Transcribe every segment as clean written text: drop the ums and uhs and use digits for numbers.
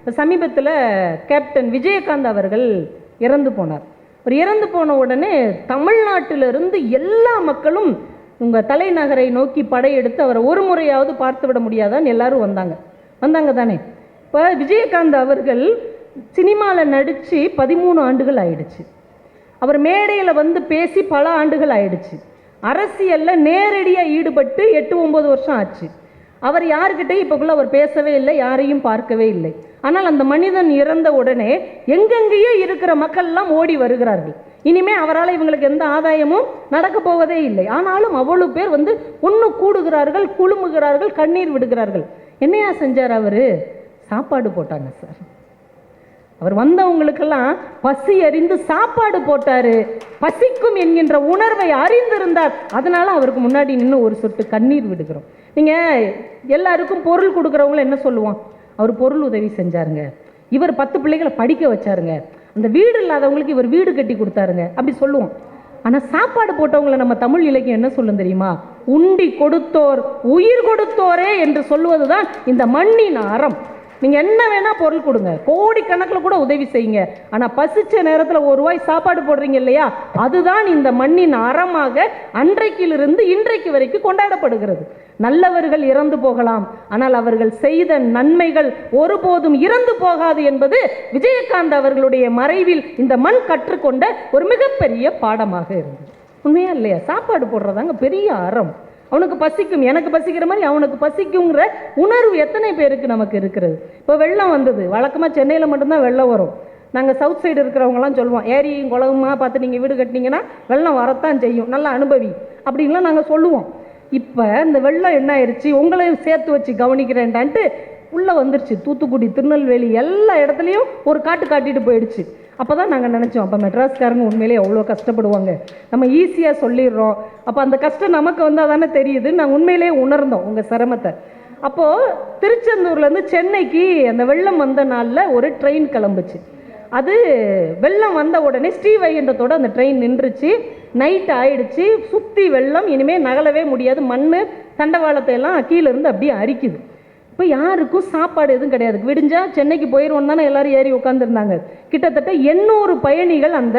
இப்போ சமீபத்தில் கேப்டன் விஜயகாந்த் அவர்கள் இறந்து போனார். அவர் இறந்து போன உடனே தமிழ்நாட்டிலிருந்து எல்லா மக்களும் உங்கள் தலைநகரை நோக்கி படையெடுத்து அவரை ஒரு முறையாவது பார்த்து விட முடியாதான்னு எல்லாரும் வந்தாங்க தானே. இப்போ விஜயகாந்த் அவர்கள் சினிமாவில் நடித்து 13 ஆண்டுகள் ஆயிடுச்சு. அவர் மேடையில் வந்து பேசி பல ஆண்டுகள் ஆயிடுச்சு. அரசியலில் நேரடியாக ஈடுபட்டு 8-9 வருஷம் ஆச்சு. அவர் யாருக்கிட்டையும் இப்போக்குள்ள அவர் பேசவே இல்லை, யாரையும் பார்க்கவே இல்லை. ஆனால் அந்த மனிதன் இறந்த உடனே எங்கெங்கேயோ இருக்கிற மக்கள்லாம் ஓடி வருகிறார்கள். இனிமே அவரால் இவங்களுக்கு எந்த ஆதாயமும் நடக்க போவதே இல்லை. ஆனாலும் அவ்வளவு பேர் வந்து ஒன்று கூடுகிறார்கள், குழுமுகிறார்கள், கண்ணீர் விடுகிறார்கள். என்னையா செஞ்சார் அவர்? சாப்பாடு போட்டாங்க சார். அவர் வந்தவங்களுக்கெல்லாம் பசி அறிந்து சாப்பாடு போட்டாரு. பசிக்கும் என்கின்ற உணர்வை அறிந்திருந்தார். அதனால அவருக்கு முன்னாடி நின்று ஒரு சொட்டு கண்ணீர் விடுகிறோம். நீங்க எல்லாருக்கும் பொருள் கொடுக்குறவங்கள என்ன சொல்லுவான்? அவர் பொருள் உதவி செஞ்சாருங்க, இவர் 10 பிள்ளைகளை படிக்க வச்சாருங்க, அந்த வீடு இல்லாதவங்களுக்கு இவர் வீடு கட்டி கொடுத்தாருங்க, அப்படி சொல்லுவோம். ஆனால் சாப்பாடு போட்டவங்களை நம்ம தமிழ் இலக்கியம் என்ன சொல்லும் தெரியுமா? உண்டி கொடுத்தோர் உயிர் கொடுத்தோரே என்று சொல்லுவதுதான் இந்த மண்ணின் அறம். நீங்கள் என்ன வேணால் பொருள் கொடுங்க, கோடிக்கணக்கில் கூட உதவி செய்யுங்க, ஆனால் பசிச்ச நேரத்தில் ஒரு ரூபாய் சாப்பாடு போடுறீங்க இல்லையா, அதுதான் இந்த மண்ணின் அறமாக அன்றைக்கிலிருந்து இன்றைக்கு வரைக்கும் கொண்டாடப்படுகிறது. நல்லவர்கள் இறந்து போகலாம், ஆனால் அவர்கள் செய்த நன்மைகள் ஒருபோதும் இறந்து போகாது என்பது விஜயகாந்த் அவர்களுடைய மறைவில் இந்த மண் கற்றுக்கொண்ட ஒரு மிகப்பெரிய பாடமாக இருந்தது. உண்மையா இல்லையா? சாப்பாடு போடுறதாங்க பெரிய அறம். அவனுக்கு பசிக்கும், எனக்கு பசிக்கிற மாதிரி அவனுக்கு பசிக்குங்கிற உணர்வு எத்தனை பேருக்கு நமக்கு இருக்கிறது? இப்போ வெள்ளம் வந்தது. வழக்கமாக சென்னையில் மட்டும்தான் வெள்ளம் வரும். நாங்கள் சவுத் சைடு இருக்கிறவங்களாம் சொல்லுவோம், ஏரியும் குளமா பார்த்து நீங்கள் வீடு கட்டினீங்கன்னா வெள்ளம் வரத்தான் செய்யும், நல்லா அனுபவி அப்படின்லாம் நாங்கள் சொல்லுவோம். இப்போ இந்த வெள்ளம் என்ன ஆயிடுச்சு, உங்களையும் சேர்த்து வச்சு கவனிக்கிறேன்டான்ட்டு உள்ளே வந்துருச்சு. தூத்துக்குடி, திருநெல்வேலி எல்லா இடத்துலையும் ஒரு காட்டு காட்டிட்டு போயிடுச்சு. அப்போ தான் நாங்கள் நினச்சோம், அப்போ மெட்ராஸ்காரங்க உண்மையிலேயே அவ்வளோ கஷ்டப்படுவாங்க, நம்ம ஈஸியாக சொல்லிடுறோம், அப்போ அந்த கஷ்டம் நமக்கு வந்தால் தானே தெரியுது. நாங்கள் உண்மையிலேயே உணர்ந்தோம் உங்கள் சிரமத்தை. அப்போது திருச்செந்தூர்லேருந்து சென்னைக்கு அந்த வெள்ளம் வந்த நாளில் ஒரு ட்ரெயின் கிளம்புச்சு. அது வெள்ளம் வந்த உடனே ஸ்ரீவைகுண்டத்தோடு அந்த ட்ரெயின் நின்றுச்சு. நைட் ஆயிடுச்சு, சுற்றி வெள்ளம், இனிமேல் நகலவே முடியாது, மண் தண்டவாளத்தை எல்லாம் கீழேருந்து அப்படியே அரிக்குது. இப்போ யாருக்கும் சாப்பாடு எதுவும் கிடையாது. விடிஞ்சா சென்னைக்கு போயிடுவோம் தானே எல்லாரும் ஏறி உட்காந்துருந்தாங்க. கிட்டத்தட்ட 800 பயணிகள் அந்த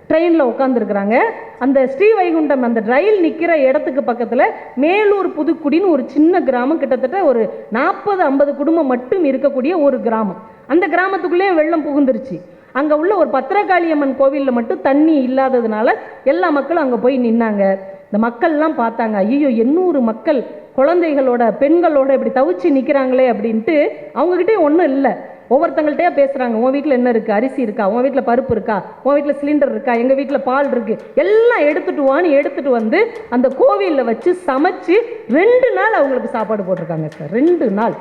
ட்ரெயினில் உட்காந்துருக்குறாங்க. அந்த ஸ்ரீவைகுண்டம் அந்த ரயில் நிற்கிற இடத்துக்கு பக்கத்தில் மேலூர் புதுக்குடின்னு ஒரு சின்ன கிராமம், கிட்டத்தட்ட ஒரு 40-50 குடும்பம் மட்டும் இருக்கக்கூடிய ஒரு கிராமம். அந்த கிராமத்துக்குள்ளேயே வெள்ளம் புகுந்துருச்சு. அங்கே உள்ள ஒரு பத்திரகாளியம்மன் கோவிலில் மட்டும் தண்ணி இல்லாததுனால எல்லா மக்களும் அங்கே போய் நின்னாங்க. இந்த மக்கள்லாம் பார்த்தாங்க, ஐயோ 800 மக்கள் குழந்தைகளோட பெண்களோட இப்படி தவிச்சு நிற்கிறாங்களே அப்படின்ட்டு. அவங்ககிட்டே ஒன்றும் இல்லை, ஒவ்வொருத்தங்கள்ட்டே பேசுகிறாங்க. உன் வீட்டில் என்ன இருக்குது? அரிசி இருக்கா? உன் வீட்டில் பருப்பு இருக்கா? உன் வீட்டில் சிலிண்டர் இருக்கா? எங்கள் வீட்டில் பால் இருக்குது, எல்லாம் எடுத்துகிட்டு வான்னு எடுத்துகிட்டு வந்து அந்த கோவிலில் வச்சு சமைச்சு 2 நாள் அவங்களுக்கு சாப்பாடு போட்டிருக்காங்க சார். 2 நாள்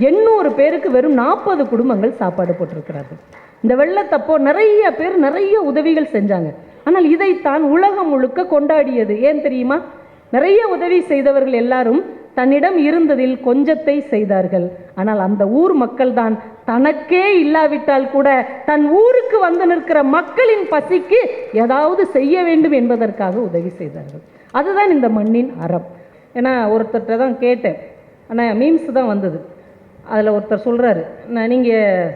800 பேருக்கு வெறும் 40 குடும்பங்கள் சாப்பாடு போட்டிருக்கிறார்கள். இந்த வெள்ளத்தப்போ நிறைய பேர் நிறைய உதவிகள் செஞ்சாங்க. ஆனால் இதைத்தான் உலகம் முழுக்க கொண்டாடியது. ஏன் தெரியுமா? நிறைய உதவி செய்தவர்கள் எல்லாரும் தன்னிடம் இருந்ததில் கொஞ்சத்தை செய்தார்கள். ஆனால் அந்த ஊர் மக்கள் தான் தனக்கே இல்லாவிட்டால் கூட தன் ஊருக்கு வந்து நிற்கிற மக்களின் பசிக்கு ஏதாவது செய்ய வேண்டும் என்பதற்காக உதவி செய்தார்கள். அதுதான் இந்த மண்ணின் அறம். ஏன்னா ஒருத்தர்கிட்ட தான் கேட்டேன், ஆனால் மீம்ஸ் தான் வந்தது. அதில் ஒருத்தர் சொல்கிறாரு, நீங்கள்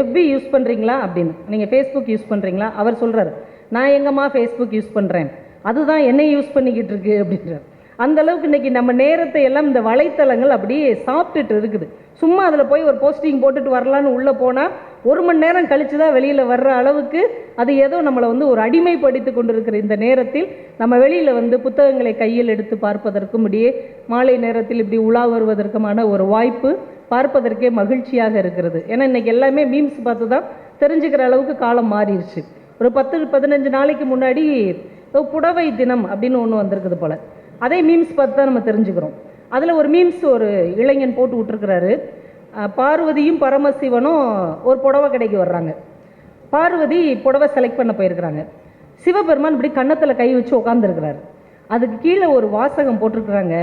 எஃபி யூஸ் பண்ணுறீங்களா அப்படின்னு, நீங்கள் ஃபேஸ்புக் யூஸ் பண்ணுறீங்களா? அவர் சொல்கிறார், நான் எங்கம்மா ஃபேஸ்புக் யூஸ் பண்ணுறேன், அதுதான் என்னை யூஸ் பண்ணிக்கிட்டு இருக்கு அப்படின்றார். அந்தளவுக்கு இன்றைக்கி நம்ம நேரத்தை எல்லாம் இந்த வலைத்தளங்கள் அப்படியே சாப்பிட்டுட்டு இருக்குது. சும்மா அதில் போய் ஒரு போஸ்டிங் போட்டுட்டு வரலான்னு உள்ளே போனால் 1 மணி நேரம் கழித்து தான் வெளியில் வர்ற அளவுக்கு அது ஏதோ நம்மளை வந்து ஒரு அடிமைப்படுத்தி கொண்டு இருக்கிற இந்த நேரத்தில் நம்ம வெளியில் வந்து புத்தகங்களை கையில் எடுத்து பார்ப்பதற்கும் இப்படியே மாலை நேரத்தில் இப்படி உலா வருவதற்குமான ஒரு வாய்ப்பு பார்ப்பதற்கே மகிழ்ச்சியாக இருக்கிறது. ஏன்னா இன்றைக்கி எல்லாமே மீம்ஸ் பார்த்து தான் தெரிஞ்சுக்கிற அளவுக்கு காலம் மாறிடுச்சு. ஒரு 10-15 நாளைக்கு முன்னாடி புடவை தினம் அப்படின்னு ஒன்று வந்திருக்குது போல், அதே மீம்ஸ் பார்த்து தான் நம்ம தெரிஞ்சுக்கிறோம். அதில் ஒரு மீம்ஸ் ஒரு இளைஞன் போட்டு விட்டுருக்கிறாரு, பார்வதியும் பரமசிவனும் ஒரு புடவை கடைக்கு வர்றாங்க. பார்வதி புடவை செலக்ட் பண்ண போயிருக்கிறாங்க. சிவபெருமான் இப்படி கன்னத்தில் கை வச்சு உட்காந்துருக்கிறாரு. அதுக்கு கீழே ஒரு வாசகம் போட்டிருக்கிறாங்க,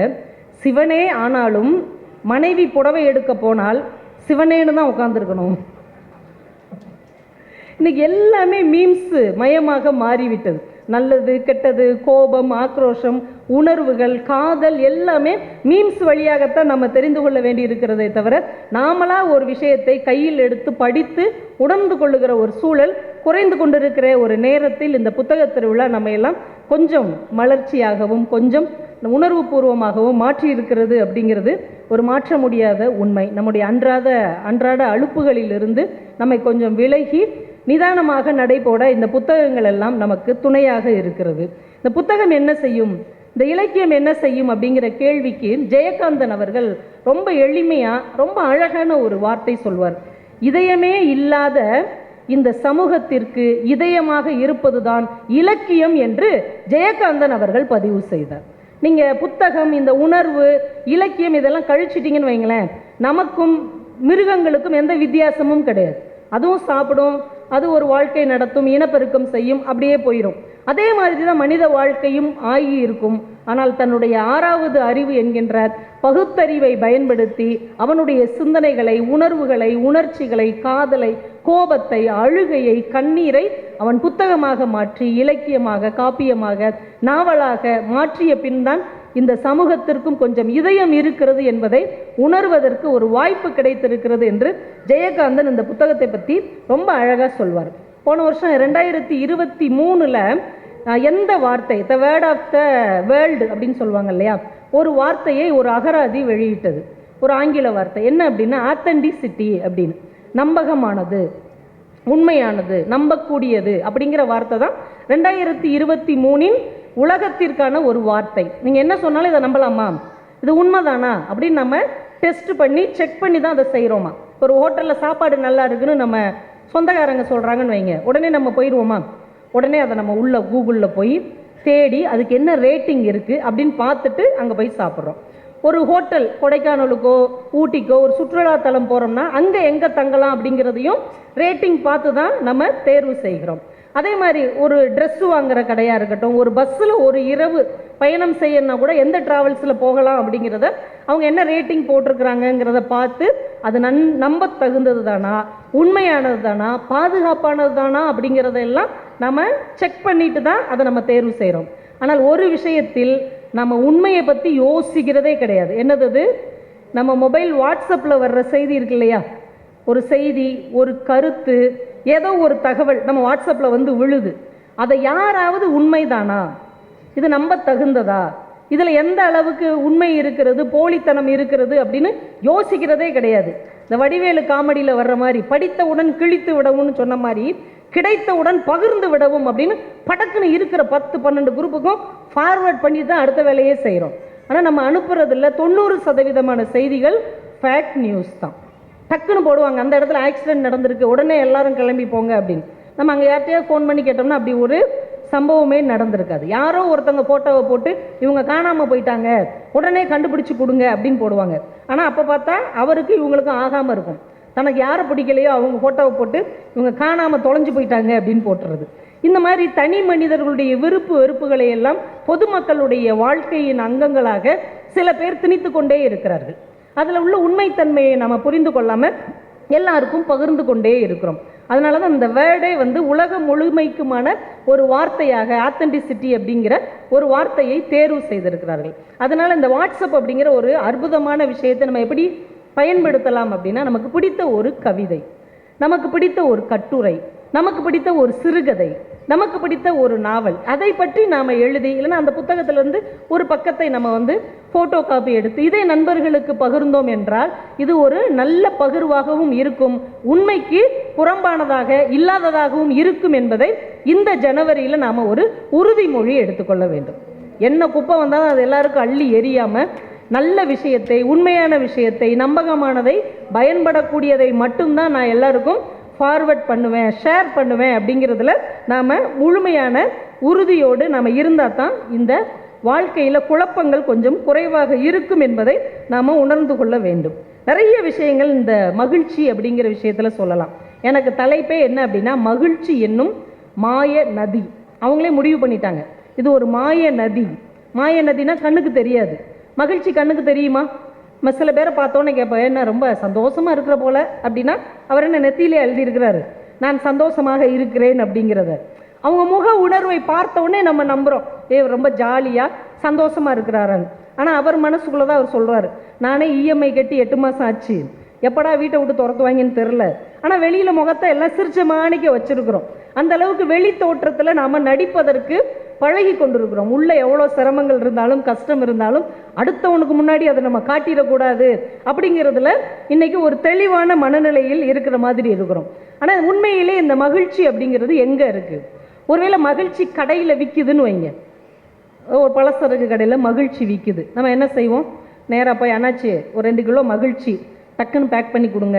சிவனே ஆனாலும் மனைவி புடவை எடுக்க போனால் சிவனேன்னு தான் உட்காந்துருக்கணும். இன்னைக்கு எல்லாமே மீம்ஸ் மயமாக மாறிவிட்டது. நல்லது கெட்டது, கோபம், ஆக்ரோஷம், உணர்வுகள், காதல் எல்லாமே மீம்ஸ் வழியாகத்தான் நம்ம தெரிந்து கொள்ள வேண்டி இருக்கிறதே தவிர, நாமளா ஒரு விஷயத்தை கையில் எடுத்து படித்து உணர்ந்து கொள்ளுகிற ஒரு சூழல் குறைந்து கொண்டிருக்கிற ஒரு நேரத்தில் இந்த புத்தக திருவிழா நம்ம எல்லாம் கொஞ்சம் மலர்ச்சியாகவும் கொஞ்சம் உணர்வு பூர்வமாகவும் மாற்றி இருக்கிறது அப்படிங்கிறது ஒரு மாற்ற முடியாத உண்மை. நம்முடைய அன்றாட அலுப்புகளிலிருந்து நம்மை கொஞ்சம் விலகி நிதானமாக நடைபோட இந்த புத்தகங்கள் எல்லாம் நமக்கு துணையாக இருக்கிறது. இந்த புத்தகம் என்ன செய்யும், இந்த இலக்கியம் என்ன செய்யும் அப்படிங்கிற கேள்விக்கு ஜெயகாந்தன் அவர்கள் ரொம்ப எளிமையாக ரொம்ப அழகான ஒரு வார்த்தை சொல்வார். இதயமே இல்லாத இந்த சமூகத்திற்கு இதயமாக இருப்பதுதான் இலக்கியம் என்று ஜெயகாந்தன் அவர்கள் பதிவு செய்தார். நீங்கள் புத்தகம், இந்த உணர்வு, இலக்கியம் இதெல்லாம் கழிச்சிட்டிங்கன்னு வைங்களேன், நமக்கும் மிருகங்களுக்கும் எந்த வித்தியாசமும் கிடையாது. அதுவும் சாப்பிடும், அது ஒரு வாழ்க்கை நடத்தும், இனப்பெருக்கம் செய்யும், அப்படியே போயிடும். அதே மாதிரி தான் மனித வாழ்க்கையும் ஆகி இருக்கும். ஆனால் தன்னுடைய 6வது அறிவு என்கின்ற பகுத்தறிவை பயன்படுத்தி அவனுடைய சிந்தனைகளை, உணர்வுகளை, உணர்ச்சிகளை, காதலை, கோபத்தை, அழுகையை, கண்ணீரை அவன் புத்தகமாக மாற்றி இலக்கியமாக, காப்பியமாக, நாவலாக மாற்றிய பின் தான் இந்த சமூகத்திற்கும் கொஞ்சம் இதயம் இருக்கிறது என்பதை உணர்வதற்கு ஒரு வாய்ப்பு கிடைத்திருக்கிறது என்று ஜெயகாந்தன் இந்த புத்தகத்தை பற்றி ரொம்ப அழகாக சொல்வார். போன வருஷம் 2023 எந்த வார்த்தை, the word of the world அப்படின்னு சொல்லுவாங்க இல்லையா, ஒரு வார்த்தையை ஒரு அகராதி வெளியிட்டது. ஒரு ஆங்கில வார்த்தை என்ன அப்படின்னா ஆத்தென்டிசிட்டி அப்படின்னு, நம்பகமானது, உண்மையானது, நம்பக்கூடியது அப்படிங்கிற வார்த்தை தான் 2023 உலகத்திற்கான ஒரு வார்த்தை. நீங்கள் என்ன சொன்னாலும் இதை நம்பலாமா, இது உண்மைதானா அப்படின்னு நம்ம டெஸ்ட் பண்ணி செக் பண்ணி தான் அதை செய்கிறோமா. ஒரு ஹோட்டலில் சாப்பாடு நல்லா இருக்குன்னு நம்ம சொந்தக்காரங்க சொல்கிறாங்கன்னு வைங்க, உடனே நம்ம போயிடுவோமா, உடனே அதை நம்ம உள்ள கூகுளில் போய் தேடி அதுக்கு என்ன ரேட்டிங் இருக்குது அப்படின்னு பார்த்துட்டு அங்கே போய் சாப்பிட்றோம். ஒரு ஹோட்டல் கொடைக்கானலுக்கோ ஊட்டிக்கோ ஒரு சுற்றுலாத்தலம் போகிறோம்னா அங்கே எங்கே தங்கலாம் அப்படிங்கிறதையும் ரேட்டிங் பார்த்து தான் நம்ம தேர்வு செய்கிறோம். அதே மாதிரி ஒரு ட்ரெஸ்ஸு வாங்குகிற கடையாக இருக்கட்டும், ஒரு பஸ்ஸில் ஒரு இரவு பயணம் செய்யணுன்னா கூட எந்த ட்ராவல்ஸில் போகலாம் அப்படிங்கிறத அவங்க என்ன ரேட்டிங் போட்டிருக்கிறாங்கங்கிறத பார்த்து அது நம்ப தகுந்தது தானா, உண்மையானது தானா, பாதுகாப்பானது தானா அப்படிங்கிறதெல்லாம் நம்ம செக் பண்ணிட்டு தான் அதை நம்ம தேர்வு செய்கிறோம். ஆனால் ஒரு விஷயத்தில் நம்ம உண்மையை பற்றி யோசிக்கிறதே கிடையாது. என்னது, நம்ம மொபைல் வாட்ஸ்அப்பில் வர்ற செய்தி இருக்கு இல்லையா, ஒரு செய்தி, ஒரு கருத்து, ஏதோ ஒரு தகவல் நம்ம வாட்ஸ்அப்பில் வந்து விழுது, அதை யாராவது உண்மைதானா, இது நம்ப தகுந்ததா, இதில் எந்த அளவுக்கு உண்மை இருக்கிறது, போலித்தனம் இருக்கிறது அப்படின்னு யோசிக்கிறதே கிடையாது. இந்த வடிவேலு காமெடியில் வர்ற மாதிரி படித்தவுடன் கிழித்து விடவும்னு சொன்ன மாதிரி கிடைத்தவுடன் பகிர்ந்து விடவும் அப்படின்னு படக்குன்னு இருக்கிற 10-12 குரூப்புக்கும் ஃபார்வர்ட் பண்ணி தான் அடுத்த வேலையே செய்கிறோம். ஆனால் நம்ம அனுப்புறதில்ல 90% செய்திகள் ஃபேக் நியூஸ் தான். டக்குன்னு போடுவாங்க, அந்த இடத்துல ஆக்சிடென்ட் நடந்திருக்கு, உடனே எல்லாரும் கிளம்பி போங்க அப்படின்னு. நம்ம அங்கே யார்கிட்டயாவது ஃபோன் பண்ணி கேட்டோம்னா அப்படி ஒரு சம்பவமே நடந்திருக்காது. யாரோ ஒருத்தவங்க ஃபோட்டோவை போட்டு இவங்க காணாமல் போயிட்டாங்க, உடனே கண்டுபிடிச்சி கொடுங்க அப்படின்னு போடுவாங்க. ஆனால் அப்போ பார்த்தா அவருக்கு இவங்களுக்கும் ஆகாமல் இருக்கும். தனக்கு யாரை பிடிக்கலையோ அவங்க ஃபோட்டோவை போட்டு இவங்க காணாமல் தொலைஞ்சு போயிட்டாங்க அப்படின்னு போட்டுறது. இந்த மாதிரி தனி மனிதர்களுடைய விருப்பு வெறுப்புகளை எல்லாம் பொதுமக்களுடைய வாழ்க்கையின் அங்கங்களாக சில பேர் திணித்து கொண்டே இருக்கிறார்கள். அதில் உள்ள உண்மைத்தன்மையை நம்ம புரிந்து கொள்ளாமல் எல்லாருக்கும் பகிர்ந்து கொண்டே இருக்கிறோம். அதனால தான் இந்த வேர்டே வந்து உலகம் முழுமைக்குமான ஒரு வார்த்தையாக ஆத்தென்டிசிட்டி அப்படிங்கிற ஒரு வார்த்தையை தேர்வு செய்திருக்கிறார்கள். அதனால் இந்த வாட்ஸ்அப் அப்படிங்கிற ஒரு அற்புதமான விஷயத்தை நம்ம எப்படி பயன்படுத்தலாம் அப்படின்னா, நமக்கு பிடித்த ஒரு கவிதை, நமக்கு பிடித்த ஒரு கட்டுரை, நமக்கு பிடித்த ஒரு சிறுகதை, நமக்கு பிடித்த ஒரு நாவல், அதை பற்றி நாம் எழுதி, இல்லைன்னா அந்த புத்தகத்திலேருந்து ஒரு பக்கத்தை நம்ம வந்து ஃபோட்டோ காப்பி எடுத்து இதே நண்பர்களுக்கு பகிர்ந்தோம் என்றால் இது ஒரு நல்ல பகிர்வாகவும் இருக்கும், உண்மைக்கு புறம்பானதாக இல்லாததாகவும் இருக்கும் என்பதை இந்த ஜனவரியில் நாம் ஒரு உறுதிமொழி எடுத்துக்கொள்ள வேண்டும். என்ன குப்பை வந்தாலும் அது எல்லாருக்கும் அள்ளி எறியாமல் நல்ல விஷயத்தை, உண்மையான விஷயத்தை, நம்பகமானதை, பயன்படக்கூடியதை மட்டும்தான் நான் எல்லாருக்கும் ஃபார்வர்ட் பண்ணுவேன், ஷேர் பண்ணுவேன் அப்படிங்கிறதுல நாம் முழுமையான உறுதியோடு நாம் இருந்தால் தான் இந்த வாழ்க்கையில் குழப்பங்கள் கொஞ்சம் குறைவாக இருக்கும் என்பதை நாம் உணர்ந்து கொள்ள வேண்டும். நிறைய விஷயங்கள் இந்த மகிழ்ச்சி அப்படிங்கிற விஷயத்தில் சொல்லலாம். எனக்கு தலைப்பே என்ன அப்படின்னா, மகிழ்ச்சி என்னும் மாய நதி. அவங்களே முடிவு பண்ணிட்டாங்க, இது ஒரு மாய நதி. மாய நதினா கண்ணுக்கு தெரியாது, மகிழ்ச்சி கண்ணுக்கு தெரியுமா? நம்ம சில பேரை பார்த்தோன்னே கேட்பேன், என்ன ரொம்ப சந்தோஷமாக இருக்கிற போல அப்படின்னா அவர் என்ன நெத்தியிலே எழுதியிருக்கிறாரு நான் சந்தோஷமாக இருக்கிறேன் அப்படிங்கிறத. அவங்க முக உணர்வை பார்த்தோன்னே நம்ம நம்புகிறோம், ரொம்ப ஜாலியாக சந்தோஷமாக இருக்கிறாராங்க. ஆனால் அவர் மனசுக்குள்ளே தான் அவர் சொல்கிறாரு, நானே இஎம்ஐ கட்டி 8 மாதம் ஆச்சு, எப்படா வீட்டை விட்டு துரத்துவாங்கன்னு தெரில. ஆனால் வெளியில் முகத்தை எல்லாம் சிரிச்ச மாணிக்க வச்சுருக்கிறோம். அந்த அளவுக்கு வெளி தோற்றத்தில் நாம் நடிப்பதற்கு பழகி கொண்டிருக்கிறோம். உள்ளே எவ்வளோ சிரமங்கள் இருந்தாலும் கஷ்டம் இருந்தாலும் அடுத்தவனுக்கு முன்னாடி அதை நம்ம காட்டிடக்கூடாது அப்படிங்கிறதுல இன்றைக்கி ஒரு தெளிவான மனநிலையில் இருக்கிற மாதிரி இருக்கிறோம். ஆனால் உண்மையிலே இந்த மகிழ்ச்சி அப்படிங்கிறது எங்கே இருக்குது? ஒருவேளை மகிழ்ச்சி கடையில் விற்கிதுன்னு வைங்க, ஒரு பலசரக்கு கடையில் மகிழ்ச்சி விற்கிது. நம்ம என்ன செய்வோம்? நேராக போய் அண்ணாச்சி ஒரு 2 கிலோ மகிழ்ச்சி டக்குன்னு பேக் பண்ணி கொடுங்க,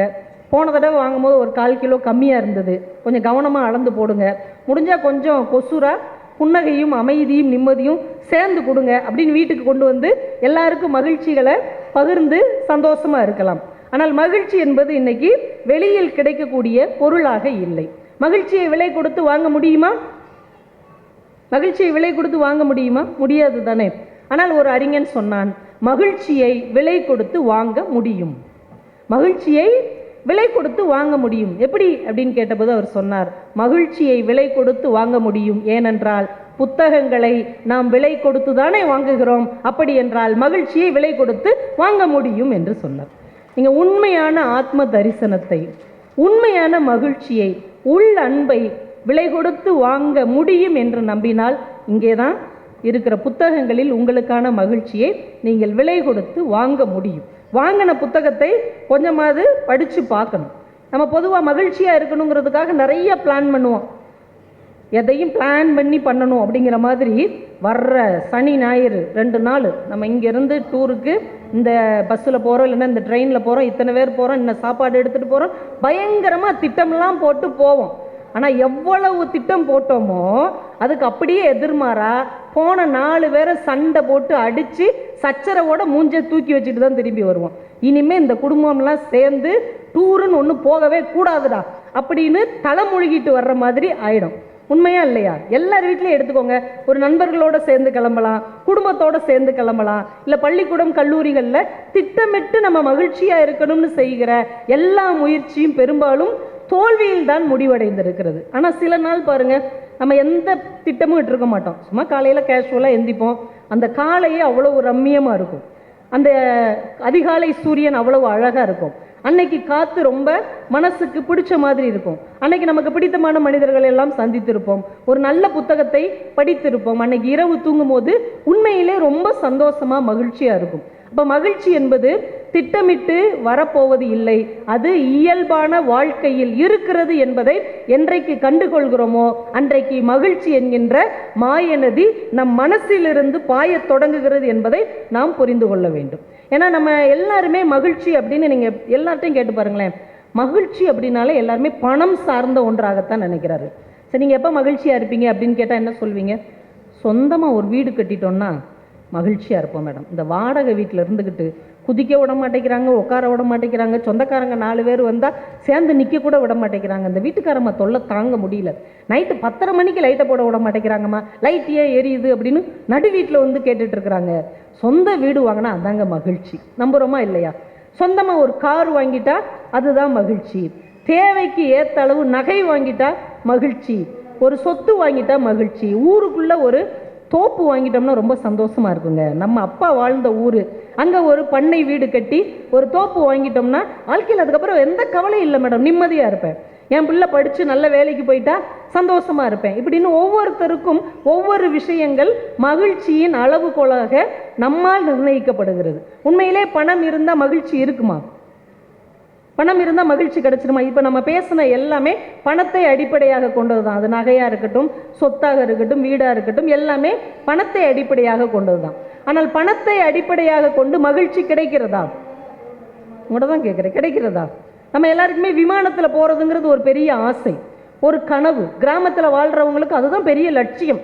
போன தடவை வாங்கும்போது ஒரு 1/4 கிலோ கம்மியாக இருந்தது, கொஞ்சம் கவனமாக அளந்து போடுங்க, முடிஞ்சால் கொஞ்சம் கொசுராக புன்னகையும் அமைதியும் நிம்மதியும் சேர்ந்து கொடுங்க அப்படின்னு வீட்டுக்கு கொண்டு வந்து எல்லாருக்கும் மகிழ்ச்சிகளை பகிர்ந்து சந்தோஷமாக இருக்கலாம். ஆனால் மகிழ்ச்சி என்பது இன்னைக்கு வெளியில் கிடைக்கக்கூடிய பொருளாக இல்லை. மகிழ்ச்சியை விலை கொடுத்து வாங்க முடியுமா? மகிழ்ச்சியை விலை கொடுத்து வாங்க முடியுமா? முடியாது தானே. ஆனால் ஒரு அறிஞன் சொன்னான், மகிழ்ச்சியை விலை கொடுத்து வாங்க முடியும். மகிழ்ச்சியை விலை கொடுத்து வாங்க முடியும். எப்படி அப்படின்னு கேட்டபோது அவர் சொன்னார், மகிழ்ச்சியை விலை கொடுத்து வாங்க முடியும். ஏனென்றால் புத்தகங்களை நாம் விலை கொடுத்து தானே வாங்குகிறோம், அப்படி என்றால் மகிழ்ச்சியை விலை கொடுத்து வாங்க முடியும் என்று சொன்னார். நீங்கள் உண்மையான ஆத்ம தரிசனத்தை, உண்மையான மகிழ்ச்சியை, உள் அன்பை விலை கொடுத்து வாங்க முடியும் என்று நம்பினால் இங்கே தான் இருக்கிற புத்தகங்களில் உங்களுக்கான மகிழ்ச்சியை நீங்கள் விலை கொடுத்து வாங்க முடியும். வாங்கின புத்தகத்தை கொஞ்சமாவது படித்து பார்க்கணும். நம்ம பொதுவாக மகிழ்ச்சியாக இருக்கணுங்கிறதுக்காக நிறைய பிளான் பண்ணுவோம். எதையும் பிளான் பண்ணி பண்ணணும் அப்படிங்கிற மாதிரி வர்ற சனி ஞாயிறு 2 நாள் நம்ம இங்கேருந்து டூருக்கு இந்த பஸ்ஸில் போகிறோம், இல்லைன்னா இந்த ட்ரெயினில் போகிறோம், இத்தனை பேர் போகிறோம், இன்னும் சாப்பாடு எடுத்துகிட்டு போகிறோம், பயங்கரமாக திட்டம்லாம் போட்டு போவோம். ஆனால் எவ்வளவு திட்டம் போட்டோமோ அதுக்கு அப்படியே எதிர்மாறா போன 4 பேரை சண்டை போட்டு அடித்து சச்சரவோட மூஞ்சை தூக்கி வச்சுட்டு தான் திரும்பி வருவோம். இனிமேல் இந்த குடும்பம்லாம் சேர்ந்து டூருன்னு ஒன்று போகவே கூடாதுடா அப்படின்னு தலைமொழிகிட்டு வர்ற மாதிரி ஆயிடும். உண்மையா இல்லையா? எல்லார் வீட்லையும் எடுத்துக்கோங்க. ஒரு நண்பர்களோடு சேர்ந்து கிளம்பலாம், குடும்பத்தோடு சேர்ந்து கிளம்பலாம், இல்லை பள்ளிக்கூடம் கல்லூரிகளில் திட்டமிட்டு நம்ம மகிழ்ச்சியாக இருக்கணும்னு செய்கிற எல்லா முயற்சியும் பெரும்பாலும் தோல்வியில் தான் முடிவடைந்திருக்கிறது. ஆனால் சில நாள் பாருங்கள், நம்ம எந்த திட்டமும் இட்டிருக்க மாட்டோம், சும்மா காலையில் கேஷுவலாக எந்திப்போம். அந்த காலையே அவ்வளவு ரம்மியமாக இருக்கும், அந்த அதிகாலை சூரியன் அவ்வளவு அழகாக இருக்கும். அன்னைக்கு காற்று ரொம்ப மனசுக்கு பிடிச்ச மாதிரி இருக்கும். அன்னைக்கு நமக்கு பிடித்தமான மனிதர்கள் எல்லாம் சந்தித்திருப்போம், ஒரு நல்ல புத்தகத்தை படித்திருப்போம். அன்னைக்கு இரவு தூங்கும் போது உண்மையிலே ரொம்ப சந்தோஷமாக மகிழ்ச்சியாக இருக்கும். அப்போ மகிழ்ச்சி என்பது திட்டமிட்டு வரப்போவது இல்லை, அது இயல்பான வாழ்க்கையில் இருக்கிறது என்பதை என்றைக்கு கண்டுகொள்கிறோமோ அன்றைக்கு மகிழ்ச்சி என்கின்ற மாயநதி நம் மனசிலிருந்து பாயத் தொடங்குகிறது என்பதை நாம் புரிந்து கொள்ள வேண்டும். ஏன்னா நம்ம எல்லாருமே மகிழ்ச்சி அப்படின்னு நீங்கள் எல்லார்ட்டையும் கேட்டு பாருங்களேன், மகிழ்ச்சி அப்படின்னாலே எல்லாருமே பணம் சார்ந்த ஒன்றாகத்தான் நினைக்கிறாரு. சரி, நீங்கள் எப்போ மகிழ்ச்சியாக இருப்பீங்க அப்படின்னு கேட்டால் என்ன சொல்வீங்க? சொந்தமாக ஒரு வீடு கட்டிட்டோன்னா மகிழ்ச்சியாக இருப்போம் மேடம். இந்த வாடகை வீட்டில் இருந்துக்கிட்டு குதிக்க விட மாட்டேங்கிறாங்க, உட்கார விட மாட்டேங்கிறாங்க, சொந்தக்காரங்க 4 பேர் வந்தால் சேர்ந்து நிற்க கூட விட மாட்டேங்கிறாங்க, இந்த வீட்டுக்காரம்மா தொல்லை தாங்க முடியல, நைட்டு 10:30 மணிக்கு லைட்டை போட விட மாட்டேங்கிறாங்கம்மா, லைட் ஏன் எரியுது அப்படின்னு நடு வீட்டில் வந்து கேட்டுட்ருக்குறாங்க. சொந்த வீடு வாங்கினா அதாங்க மகிழ்ச்சி. நம்புகிறோமா இல்லையா? சொந்தமாக ஒரு கார் வாங்கிட்டா அதுதான் மகிழ்ச்சி. தேவைக்கு ஏற்ற அளவு நகை வாங்கிட்டா மகிழ்ச்சி. ஒரு சொத்து வாங்கிட்டா மகிழ்ச்சி. ஊருக்குள்ளே ஒரு தோப்பு வாங்கிட்டோம்னா ரொம்ப சந்தோஷமாக இருக்குங்க. நம்ம அப்பா வாழ்ந்த ஊர், அங்கே ஒரு பண்ணை வீடு கட்டி ஒரு தோப்பு வாங்கிட்டோம்னா வாழ்க்கையில் அதுக்கப்புறம் எந்த கவலையும் இல்லை மேடம், நிம்மதியாக இருப்பேன், என் பிள்ளை படித்து நல்ல வேலைக்கு போயிட்டா சந்தோஷமாக இருப்பேன். இப்படின்னு ஒவ்வொருத்தருக்கும் ஒவ்வொரு விஷயங்கள் மகிழ்ச்சியின் அளவுகோலாக நம்மால் நிர்ணயிக்கப்படுகிறது. உண்மையிலே பணம் இருந்தால் மகிழ்ச்சி இருக்குமா? பணம் இருந்தால் மகிழ்ச்சி கிடைச்சிருமா? இப்போ நம்ம பேசின எல்லாமே பணத்தை அடிப்படையாக கொண்டது தான். அது நகையாக இருக்கட்டும், சொத்தாக இருக்கட்டும், வீடாக இருக்கட்டும், எல்லாமே பணத்தை அடிப்படையாக கொண்டது தான். ஆனால் பணத்தை அடிப்படையாக கொண்டு மகிழ்ச்சி கிடைக்கிறதா? உங்கள்கிட்ட தான் கேட்குறேன், கிடைக்கிறதா? நம்ம எல்லாருக்குமே விமானத்தில் போகிறதுங்கிறது ஒரு பெரிய ஆசை, ஒரு கனவு. கிராமத்தில் வாழ்கிறவங்களுக்கு அதுதான் பெரிய லட்சியம்.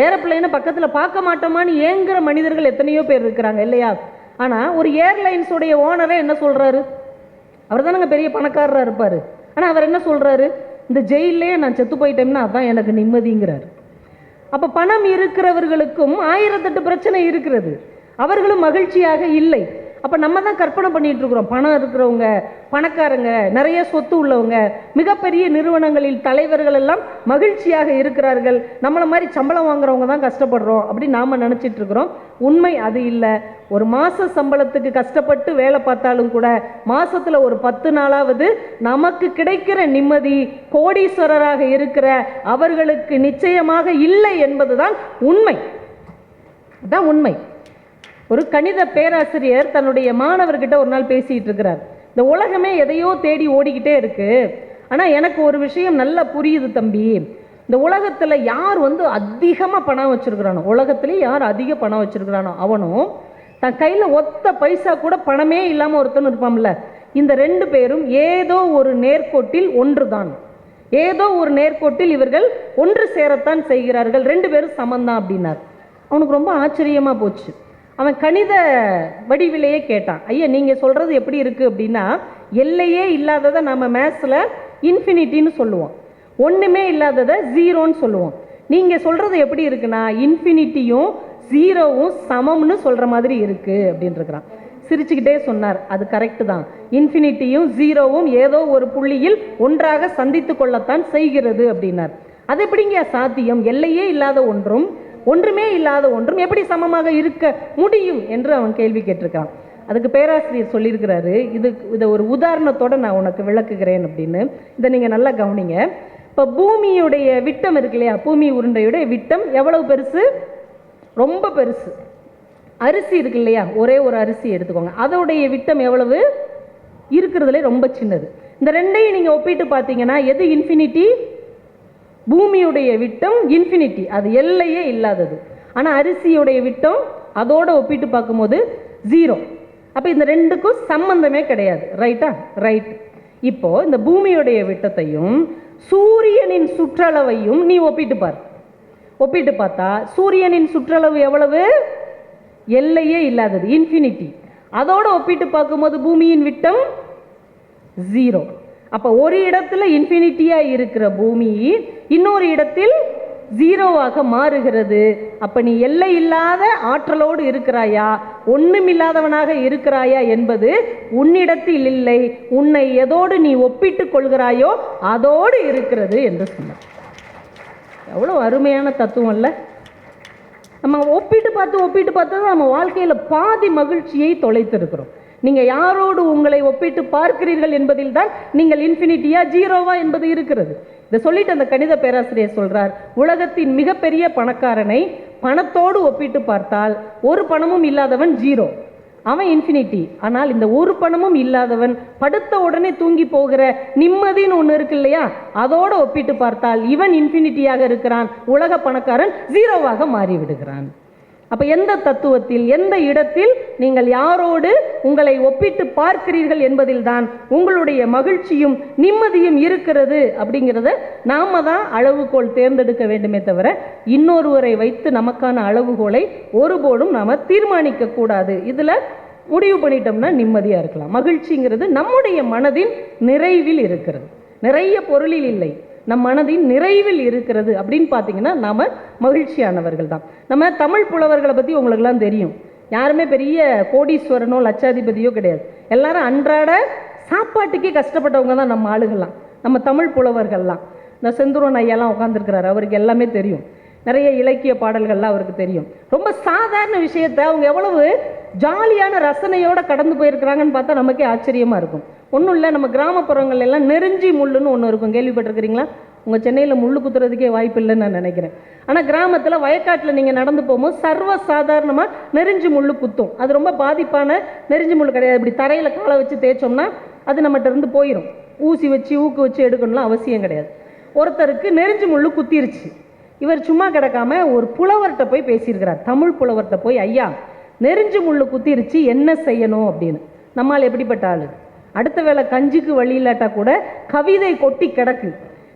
ஏரோப்ளைனை பக்கத்தில் பார்க்க மாட்டோமான்னு ஏங்குற மனிதர்கள் எத்தனையோ பேர் இருக்கிறாங்க இல்லையா? ஆனால் ஒரு ஏர்லைன்ஸுடைய ஓனரே என்ன சொல்கிறாரு? அவர் தானங்க பெரிய பணக்காரராக இருப்பார். ஆனால் அவர் என்ன சொல்கிறாரு? இந்த ஜெயிலே நான் செத்து போயிட்டேன்னா அதான் எனக்கு நிம்மதிங்கிறார். அப்போ பணம் இருக்கிறவர்களுக்கும் 1008 பிரச்சனை இருக்கிறது, அவர்களும் மகிழ்ச்சியாக இல்லை. அப்போ நம்ம தான் கற்பனை பண்ணிட்டு இருக்கிறோம், பணம் இருக்கிறவங்க, பணக்காரங்க, நிறைய சொத்து உள்ளவங்க, மிகப்பெரிய நிறுவனங்களில் தலைவர்கள் எல்லாம் மகிழ்ச்சியாக இருக்கிறார்கள், நம்மளை மாதிரி சம்பளம் வாங்குறவங்க தான் கஷ்டப்படுறோம் அப்படின்னு நாம் நினச்சிட்டு இருக்கிறோம். உண்மை அது இல்லை. ஒரு மாத சம்பளத்துக்கு கஷ்டப்பட்டு வேலை பார்த்தாலும் கூட மாசத்துல ஒரு 10 நாளாவது நமக்கு கிடைக்கிற நிம்மதி கோடீஸ்வரராக இருக்கிற அவர்களுக்கு நிச்சயமாக இல்லை என்பதுதான் உண்மை. அதான் உண்மை. ஒரு கணித பேராசிரியர் தன்னுடைய மாணவர்கிட்ட ஒரு நாள் பேசிட்டு இருக்கிறார். இந்த உலகமே எதையோ தேடி ஓடிக்கிட்டே இருக்கு, ஆனால் எனக்கு ஒரு விஷயம் நல்லா புரியுது தம்பி. இந்த உலகத்தில் யார் அதிகமாக பணம் வச்சிருக்கிறானோ, உலகத்திலே யார் அதிக பணம் வச்சிருக்கிறானோ அவனும் தன் கையில் ஒத்த பைசா கூட பணமே இல்லாமல் ஒருத்தன் இருப்பான்ல, இந்த 2 பேரும் ஏதோ ஒரு நேர்கோட்டில் ஒன்று தான். ஏதோ ஒரு நேர்கோட்டில் இவர்கள் ஒன்று சேரத்தான் செய்கிறார்கள், 2 பேரும் சமந்தான் அப்படின்னார். அவனுக்கு ரொம்ப ஆச்சரியமாக போச்சு. அவன் கணித வடிவிலேயே கேட்டான், ஐயா நீங்கள் சொல்கிறது எப்படி இருக்குது அப்படின்னா, எல்லையே இல்லாததை நம்ம மேத்ஸில் இன்ஃபினிட்டின்னு சொல்லுவோம், ஒன்றுமே இல்லாததை ஜீரோன்னு சொல்லுவோம். நீங்கள் சொல்கிறது எப்படி இருக்குன்னா இன்ஃபினிட்டியும் ஜீரோவும் சமம்னு சொல்கிற மாதிரி இருக்குது அப்படின்ட்டுருக்கிறான். சிரிச்சுக்கிட்டே சொன்னார், அது கரெக்டு தான், இன்ஃபினிட்டியும் ஜீரோவும் ஏதோ ஒரு புள்ளியில் ஒன்றாக சந்தித்து கொள்ளத்தான் செய்கிறது அப்படின்னார். அது எப்படிங்க சாத்தியம்? எல்லையே இல்லாத ஒன்றும் ஒன்றுமே இல்லாத ஒன்றும் எப்படி சமமாக இருக்க முடியும் என்று அவன் கேள்வி கேட்டிருக்கான். அதுக்கு பேராசிரியர் சொல்லியிருக்கிறாரு, இதை ஒரு உதாரணத்தோடு நான் உனக்கு விளக்குகிறேன் அப்படின்னு. இதை நீங்கள் நல்லா கவனிங்க. இப்போ பூமியுடைய விட்டம் இருக்கு இல்லையா, பூமி உருண்டையுடைய விட்டம் எவ்வளவு பெருசு? ரொம்ப பெருசு. அரிசி இருக்கு இல்லையா, ஒரே ஒரு அரிசி எடுத்துக்கோங்க, அதோடைய விட்டம் எவ்வளவு? இருக்கிறதுல ரொம்ப சின்னது. இந்த ரெண்டையும் நீங்கள் ஒப்பிட்டு பார்த்தீங்கன்னா எது இன்ஃபினிட்டி? பூமியுடைய விட்டம் இன்ஃபினிட்டி, அது எல்லையே இல்லாதது. ஆனால் அரிசியுடைய விட்டம் அதோடு ஒப்பிட்டு பார்க்கும்போது ஜீரோ. அப்போ இந்த ரெண்டுக்கும் சம்பந்தமே கிடையாது. ரைட்டா? ரைட். இப்போ இந்த பூமியுடைய விட்டத்தையும் சூரியனின் சுற்றளவையும் நீ ஒப்பிட்டு பார். ஒப்பிட்டு பார்த்தா சூரியனின் சுற்றளவு எவ்வளவு? எல்லையே இல்லாதது, இன்ஃபினிட்டி. அதோடு ஒப்பிட்டு பார்க்கும்போது பூமியின் விட்டம் ஜீரோ. அப்போ ஒரு இடத்துல இன்ஃபினிட்டியாக இருக்கிற பூமி இன்னொரு இடத்தில் ஜீரோவாக மாறுகிறது. அப்போ நீ எல்லை இல்லாத ஆற்றலோடு இருக்கிறாயா, ஒன்றுமில்லாதவனாக இருக்கிறாயா என்பது உன்னிடத்தில் இல்லை, உன்னை எதோடு நீ ஒப்பிட்டு கொள்கிறாயோ அதோடு இருக்கிறது என்று சொன்னார். எவ்வளோ அருமையான தத்துவம் இல்லை? நம்ம ஒப்பிட்டு பார்த்து தான் நம்ம வாழ்க்கையில் பாதி மகிழ்ச்சியை தொலைத்திருக்கிறோம். நீங்கள் யாரோடு உங்களை ஒப்பிட்டு பார்க்கிறீர்கள் என்பதில் தான் நீங்கள் இன்ஃபினிட்டியா ஜீரோவா என்பது இருக்கிறது. இதை சொல்லிட்டு அந்த கணித பேராசிரியர் சொல்றார், உலகத்தின் மிகப்பெரிய பணக்காரனை பணத்தோடு ஒப்பிட்டு பார்த்தால் ஒரு பணமும் இல்லாதவன் ஜீரோ, அவன் இன்ஃபினிட்டி. ஆனால் இந்த ஒரு பணமும் இல்லாதவன் படுத்த உடனே தூங்கி போகிற நிம்மதின்னு ஒன்று இருக்கு இல்லையா, அதோடு ஒப்பிட்டு பார்த்தால் இவன் இன்ஃபினிட்டியாக இருக்கிறான், உலக பணக்காரன் ஜீரோவாக மாறிவிடுகிறான். அப்போ எந்த தத்துவத்தில், எந்த இடத்தில் நீங்கள் யாரோடு உங்களை ஒப்பிட்டு பார்க்கிறீர்கள் என்பதில் தான் உங்களுடைய மகிழ்ச்சியும் நிம்மதியும் இருக்கிறது அப்படிங்கிறத நாம தான் அளவுகோல் தேர்ந்தெடுக்க வேண்டுமே தவிர இன்னொருவரை வைத்து நமக்கான அளவுகோலை ஒருபோதும் நாம் தீர்மானிக்க கூடாது. இதில் முடிவு பண்ணிட்டோம்னா நிம்மதியாக இருக்கலாம். மகிழ்ச்சிங்கிறது நம்முடைய மனதின் நிறைவில் இருக்கிறது, நிறைய பொருளில் இல்லை, நம் மனதின் நிறைவில் இருக்கிறது. அப்படின்னு பார்த்தீங்கன்னா நாம் மகிழ்ச்சியானவர்கள் தான். நம்ம தமிழ் புலவர்களை பற்றி உங்களுக்கெல்லாம் தெரியும், யாருமே பெரிய கோடீஸ்வரனோ லட்சாதிபதியோ கிடையாது, எல்லாரும் அன்றாட சாப்பாட்டுக்கே கஷ்டப்பட்டவங்க தான் நம்ம ஆளுகள்லாம், நம்ம தமிழ் புலவர்கள்லாம். இந்த செந்தூரன் ஐயாலாம் உட்காந்துருக்கிறாரு, அவருக்கு எல்லாமே தெரியும், நிறைய இலக்கிய பாடல்கள்லாம் அவருக்கு தெரியும். ரொம்ப சாதாரண விஷயத்தை அவங்க எவ்வளவு ஜாலியான ரசனையோடு கடந்து போயிருக்கிறாங்கன்னு பார்த்தா நமக்கே ஆச்சரியமாக இருக்கும். ஒன்றும் இல்லை, நம்ம கிராமப்புறங்கள் எல்லாம் நெருஞ்சி முள்ளுன்னு ஒன்று இருக்கும், கேள்விப்பட்டிருக்கிறீங்களா? உங்கள் சென்னையில் முள்ளு குத்துறதுக்கே வாய்ப்பு இல்லைன்னு நான் நினைக்கிறேன். ஆனால் கிராமத்தில் வயக்காட்டில் நீங்கள் நடந்து போகும்போது சர்வ சாதாரணமாக நெருஞ்சி முள்ளு குத்தும். அது ரொம்ப பாதிப்பான நெருஞ்சி முள் கிடையாது. இப்படி தரையில் காலை வச்சு தேய்ச்சோம்னா அது நம்மகிட்ட இருந்து போயிடும், ஊசி வச்சு ஊக்கு வச்சு எடுக்கணும்லாம் அவசியம் கிடையாது. ஒருத்தருக்கு நெருஞ்சி முள்ளு குத்திருச்சு, இவர் சும்மா கிடக்காம ஒரு புலவர்கிட்ட போய் பேசியிருக்கிறார், தமிழ் புலவர்கிட்ட போய், ஐயா நெருஞ்சி முள்ளு குத்திருச்சு என்ன செய்யணும் அப்படின்னு. நம்மால் எப்படிப்பட்ட ஆளு, அடுத்த வேளை கஞ்சிக்கு வழி இல்லாட்டா கூட கவிதை கொட்டி கிடக்கு,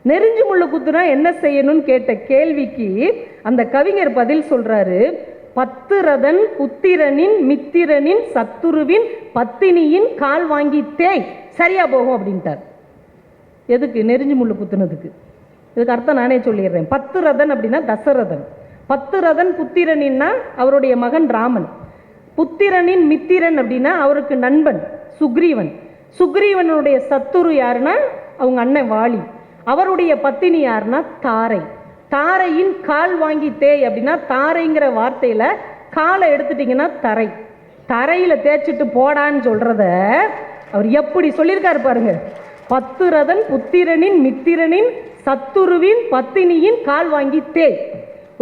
நெருஞ்சி முள்ளு குத்துனா என்ன செய்யணும்னு கேட்ட கேள்விக்கு அந்த கவிஞர் பதில் சொல்றாரு, பத்திரதன் புத்திரனின் மித்திரனின் சத்துருவின் பத்தினியின் கால் வாங்கி தேய் சரியா போகும் அப்படின்ட்டார். எதுக்கு? நெருஞ்சி முள்ளு குத்துனதுக்கு. இதுக்கு அர்த்தம் நானே சொல்லிடுறேன். பத்திரதன் அப்படின்னா தசரதன், பத்திரதன் புத்திரனின்னா அவருடைய மகன் ராமன், புத்திரனின் மித்திரன் அப்படின்னா அவருக்கு நண்பன் சுக்ரீவன். சுக்ரீவனுடைய சத்துரு யாருன்னா அவங்க அண்ணன் வாலி. அவருடைய பத்தினி யாருன்னா தாரை. தாரையின் கால் வாங்கி தேய் அப்படின்னா தாரைங்கிற வார்த்தையில காலை எடுத்துட்டீங்கன்னா தரை. தரையில தேய்ச்சிட்டு போடான்னு சொல்றத அவர் எப்படி சொல்லியிருக்காரு பாருங்க. பத்துரதன் புத்திரனின் மித்திரனின் சத்துருவின் பத்தினியின் கால் வாங்கி தேய்.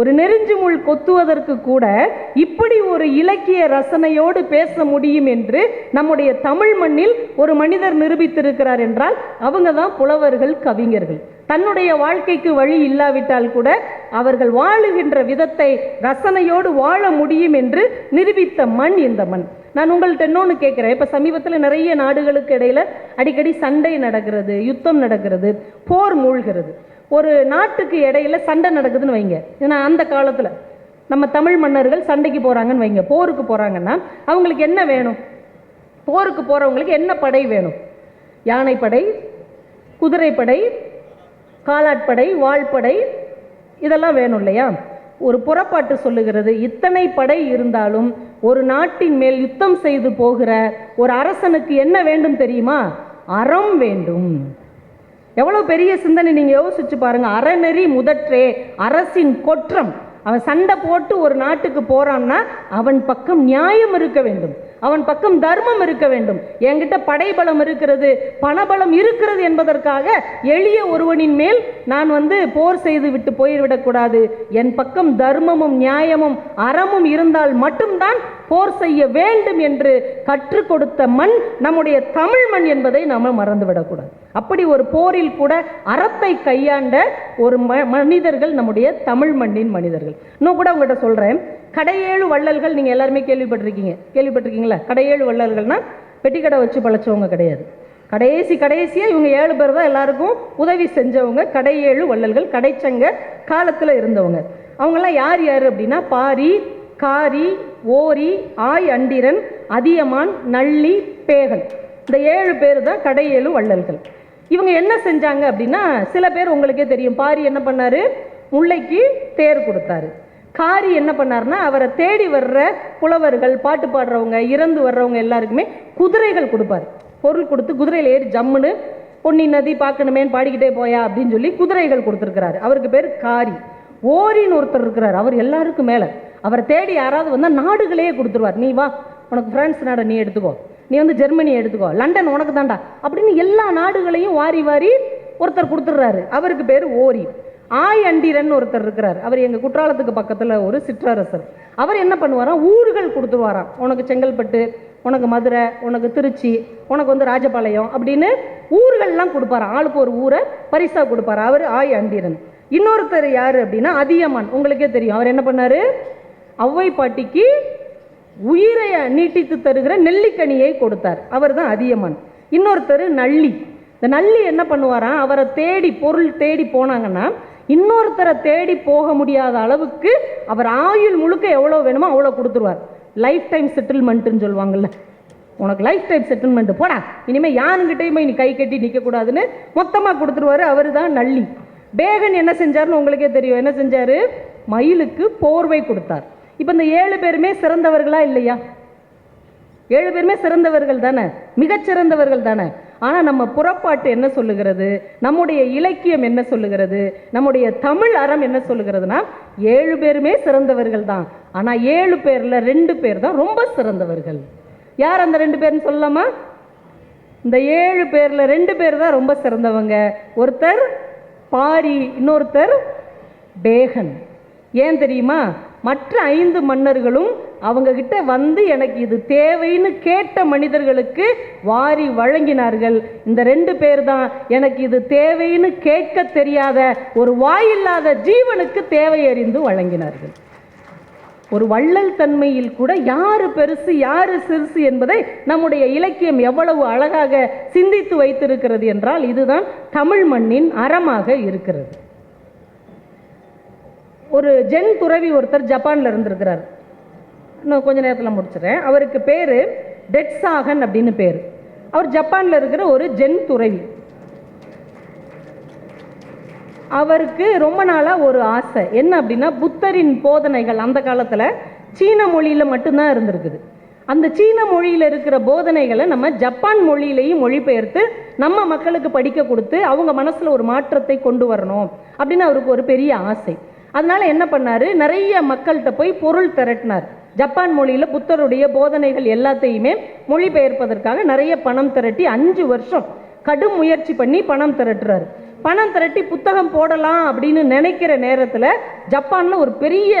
ஒரு நெருஞ்சு முள் கொத்துவதற்கு கூட இப்படி ஒரு இலக்கிய ரசனையோடு பேச முடியும் என்று நம்முடைய தமிழ் மண்ணில் ஒரு மனிதர் நிரூபித்திருக்கிறார் என்றால் அவங்க தான் புலவர்கள், கவிஞர்கள். தன்னுடைய வாழ்க்கைக்கு வழி இல்லாவிட்டால் கூட அவர்கள் வாழுகின்ற விதத்தை ரசனையோடு வாழ முடியும் என்று நிரூபித்த மண் இந்த மண். நான் உங்கள்கிட்ட இன்னொன்று கேட்குறேன். இப்போ சமீபத்தில் நிறைய நாடுகளுக்கு இடையில அடிக்கடி சண்டை நடக்கிறது, யுத்தம் நடக்கிறது, போர் மூழ்கிறது. ஒரு நாட்டுக்கு இடையில சண்டை நடக்குதுன்னு வைங்க. ஏன்னா அந்த காலத்தில் நம்ம தமிழ் மன்னர்கள் சண்டைக்கு போகிறாங்கன்னு வைங்க, போருக்கு போகிறாங்கன்னா அவங்களுக்கு என்ன வேணும்? போருக்கு போகிறவங்களுக்கு என்ன படை வேணும்? யானைப்படை, குதிரைப்படை, காலாட்படை, வாள்படை, இதெல்லாம் வேணும் இல்லையா? ஒரு புறப்பாட்டு சொல்லுகிறது, இத்தனை படை இருந்தாலும் ஒரு நாட்டின் மேல் யுத்தம் செய்து போகிற ஒரு அரசனுக்கு என்ன வேண்டும் தெரியுமா? அறம் வேண்டும். எவ்வளோ பெரிய சிந்தனை நீங்கள் யோசிச்சு பாருங்க. அறநெறி முதற்றே அரசின் கொற்றம். அவன் சண்டை போட்டு ஒரு நாட்டுக்கு போறான்னா அவன் பக்கம் நியாயம் இருக்க வேண்டும், அவன் பக்கம் தர்மம் இருக்க வேண்டும். என்கிட்ட படைபலம் இருக்கிறது, பணபலம் இருக்கிறது என்பதற்காக எளிய ஒருவனின் மேல் நான் போர் செய்து விட்டு போய்விடக்கூடாது. என் பக்கம் தர்மமும் நியாயமும் அறமும் இருந்தால் மட்டும்தான் போர் செய்ய வேண்டும் என்று கற்றுக் கொடுத்த மண் நம்முடைய தமிழ் மண் என்பதை நாம் மறந்துவிடக்கூடாது. அப்படி ஒரு போரில் கூட அறத்தை கையாண்ட ஒரு மனிதர்கள் நம்முடைய தமிழ் மண்ணின் மனிதர்கள். இன்னும் கூட உங்கள்கிட்ட சொல்றேன், கடையேழு வள்ளல்கள் நீங்க எல்லாருமே கேள்விப்பட்டிருக்கீங்களா? கடையேழு வள்ளல்கள்னா பெட்டிக்கடை வச்சு பழச்சவங்க கிடையாது. கடைசியா இவங்க 7 பேர் தான் எல்லாருக்கும் உதவி செஞ்சவங்க. கடையேழு வள்ளல்கள், கடைச்சங்க காலத்துல இருந்தவங்க. அவங்கெல்லாம் யார் யாரு அப்படின்னா பாரி, காரி, ஓரி, ஆய் அண்டிரன், அதியமான், நள்ளி, பேகன். இந்த 7 பேர் தான் கடையேழு வள்ளல்கள். இவங்க என்ன செஞ்சாங்க அப்படின்னா, சில பேர் உங்களுக்கே தெரியும். பாரி என்ன பண்ணாரு? முல்லைக்கு தேர் கொடுத்தாரு. காரி என்ன பண்ணாருன்னா, அவரை தேடி வர்ற புலவர்கள், பாட்டு பாடுறவங்க, இறந்து வர்றவங்க எல்லாருக்குமே குதிரைகள் கொடுப்பார். பொருள் கொடுத்து குதிரையில் ஏறி ஜம்முன்னு பொன்னி நதி பார்க்கணுமேன்னு பாடிக்கிட்டே போயா அப்படின்னு சொல்லி குதிரைகள் கொடுத்துருக்கிறாரு. அவருக்கு பேர் காரி. ஓரின்னு ஒருத்தர் இருக்கிறார், அவர் எல்லாருக்கும் மேலே. அவரை தேடி யாராவது வந்தால் நாடுகளையே கொடுத்துருவார். நீ வா, உனக்கு பிரான்ஸ் நாடை நீ எடுத்துக்கோ, நீ ஜெர்மனி எடுத்துக்கோ, லண்டன் உனக்கு தாண்டா அப்படின்னு எல்லா நாடுகளையும் வாரி வாரி ஒருத்தர் கொடுத்துட்றாரு. அவருக்கு பேர் ஓரி. ஆய் அண்டிரன் ஒருத்தர் இருக்கிறார். அவர் எங்கள் குற்றாலத்துக்கு பக்கத்தில் ஒரு சிற்றரசர். அவர் என்ன பண்ணுவாராம்? ஊர்கள் கொடுத்துருவாராம். உனக்கு செங்கல்பட்டு, உனக்கு மதுரை, உனக்கு திருச்சி, உனக்கு ராஜபாளையம் அப்படின்னு ஊர்கள்லாம் கொடுப்பாராம். ஆளுக்கு ஒரு ஊரை பரிசா கொடுப்பாரு. அவர் ஆய் அண்டிரன். இன்னொருத்தர் யாரு அப்படின்னா அதியமான். உங்களுக்கே தெரியும். அவர் என்ன பண்ணாரு? ஔவை பாட்டிக்கு உயிரை நீட்டித்து தருகிற நெல்லிக்கனியை கொடுத்தார். அவர் தான் அதியமான். இன்னொருத்தர் நள்ளி. இந்த நள்ளி என்ன பண்ணுவாராம்? அவரை தேடி பொருள் தேடி போனாங்கன்னா இன்னொருத்தரை தேடி போக முடியாத அளவுக்கு அவர் ஆயுள் முழுக்க எவ்வளோ வேணுமோ அவ்வளோ கொடுத்துருவார். லைஃப் டைம் செட்டில்மெண்ட்டுன்னு சொல்லுவாங்கல்ல, உனக்கு லைஃப் டைம் செட்டில்மெண்ட் போடா, இனிமேல் யாருங்கிட்டையுமே நீ கை கட்டி நிற்கக்கூடாதுன்னு மொத்தமாக கொடுத்துருவாரு. அவர் தான் நள்ளி. பேகன் என்ன செஞ்சாருன்னு உங்களுக்கே தெரியும். என்ன செஞ்சாரு? மயிலுக்கு போர்வை கொடுத்தார். இப்போ இந்த 7 பேருமே சிறந்தவர்களா இல்லையா? 7 பேருமே சிறந்தவர்கள் தானே, மிகச்சிறந்தவர்கள் தானே. ஆனால் நம்ம புறப்பாட்டு என்ன சொல்லுகிறது, நம்முடைய இலக்கியம் என்ன சொல்லுகிறது, நம்முடைய தமிழ் அறம் என்ன சொல்லுகிறதுனா 7 பேருமே சிறந்தவர்கள் தான். ஆனால் 7 பேரில் 2 பேர் தான் ரொம்ப சிறந்தவர்கள். யார் அந்த 2 பேர்னு சொல்லலாமா? இந்த 7 பேரில் 2 பேர் தான் ரொம்ப சிறந்தவங்க. ஒருத்தர் பாரி, இன்னொருத்தர் பேகன். ஏன் தெரியுமா? மற்ற 5 மன்னர்களும் அவங்க கிட்ட எனக்கு இது தேவைன்னு கேட்ட மனிதர்களுக்கு வாரி வழங்கினார்கள். இந்த 2 பேர் தான் எனக்கு இது தேவைன்னு கேட்க தெரியாத ஒரு வாயில்லாத ஜீவனுக்கு தேவை அறிந்து வழங்கினார்கள். ஒரு வள்ளல் தன்மையில் கூட யாரு பெருசு யாரு சிறுசு என்பதை நம்முடைய இலக்கியம் எவ்வளவு அழகாக சிந்தித்து வைத்திருக்கிறது என்றால் இதுதான் தமிழ் மண்ணின் அறமாக இருக்கிறது. ஒரு ஜென் துறவி ஒருத்தர் ஜப்பான்ல இருந்திருக்கிறார். இன்னும் கொஞ்ச நேரத்தில் முடிச்சிடறேன். அவருக்கு பேரு டெட்சாகன் அப்படின்னு பேர். அவர் ஜப்பான்ல இருக்கிற ஒரு ஜென் துறவி. அவருக்கு ரொம்ப நாளாக ஒரு ஆசை என்ன அப்படின்னா, புத்தரின் போதனைகள் அந்த காலத்தில் சீன மொழியில் மட்டும்தான் இருந்திருக்குது. அந்த சீன மொழியில் இருக்கிற போதனைகளை நம்ம ஜப்பான் மொழியிலையும் மொழிபெயர்த்து நம்ம மக்களுக்கு படிக்க கொடுத்து அவங்க மனசில் ஒரு மாற்றத்தை கொண்டு வரணும் அப்படின்னு அவருக்கு ஒரு பெரிய ஆசை. அதனால என்ன பண்ணார், நிறைய மக்கள்கிட்ட போய் பொருள் திரட்டினார். ஜப்பான் மொழியில் புத்தருடைய போதனைகள் எல்லாத்தையுமே மொழிபெயர்ப்பதற்காக நிறைய பணம் திரட்டி 5 வருஷம் கடும் முயற்சி பண்ணி பணம் திரட்டுறாரு. பணம் திரட்டி புத்தகம் போடலாம் அப்படின்னு நினைக்கிற நேரத்தில் ஜப்பானில் ஒரு பெரிய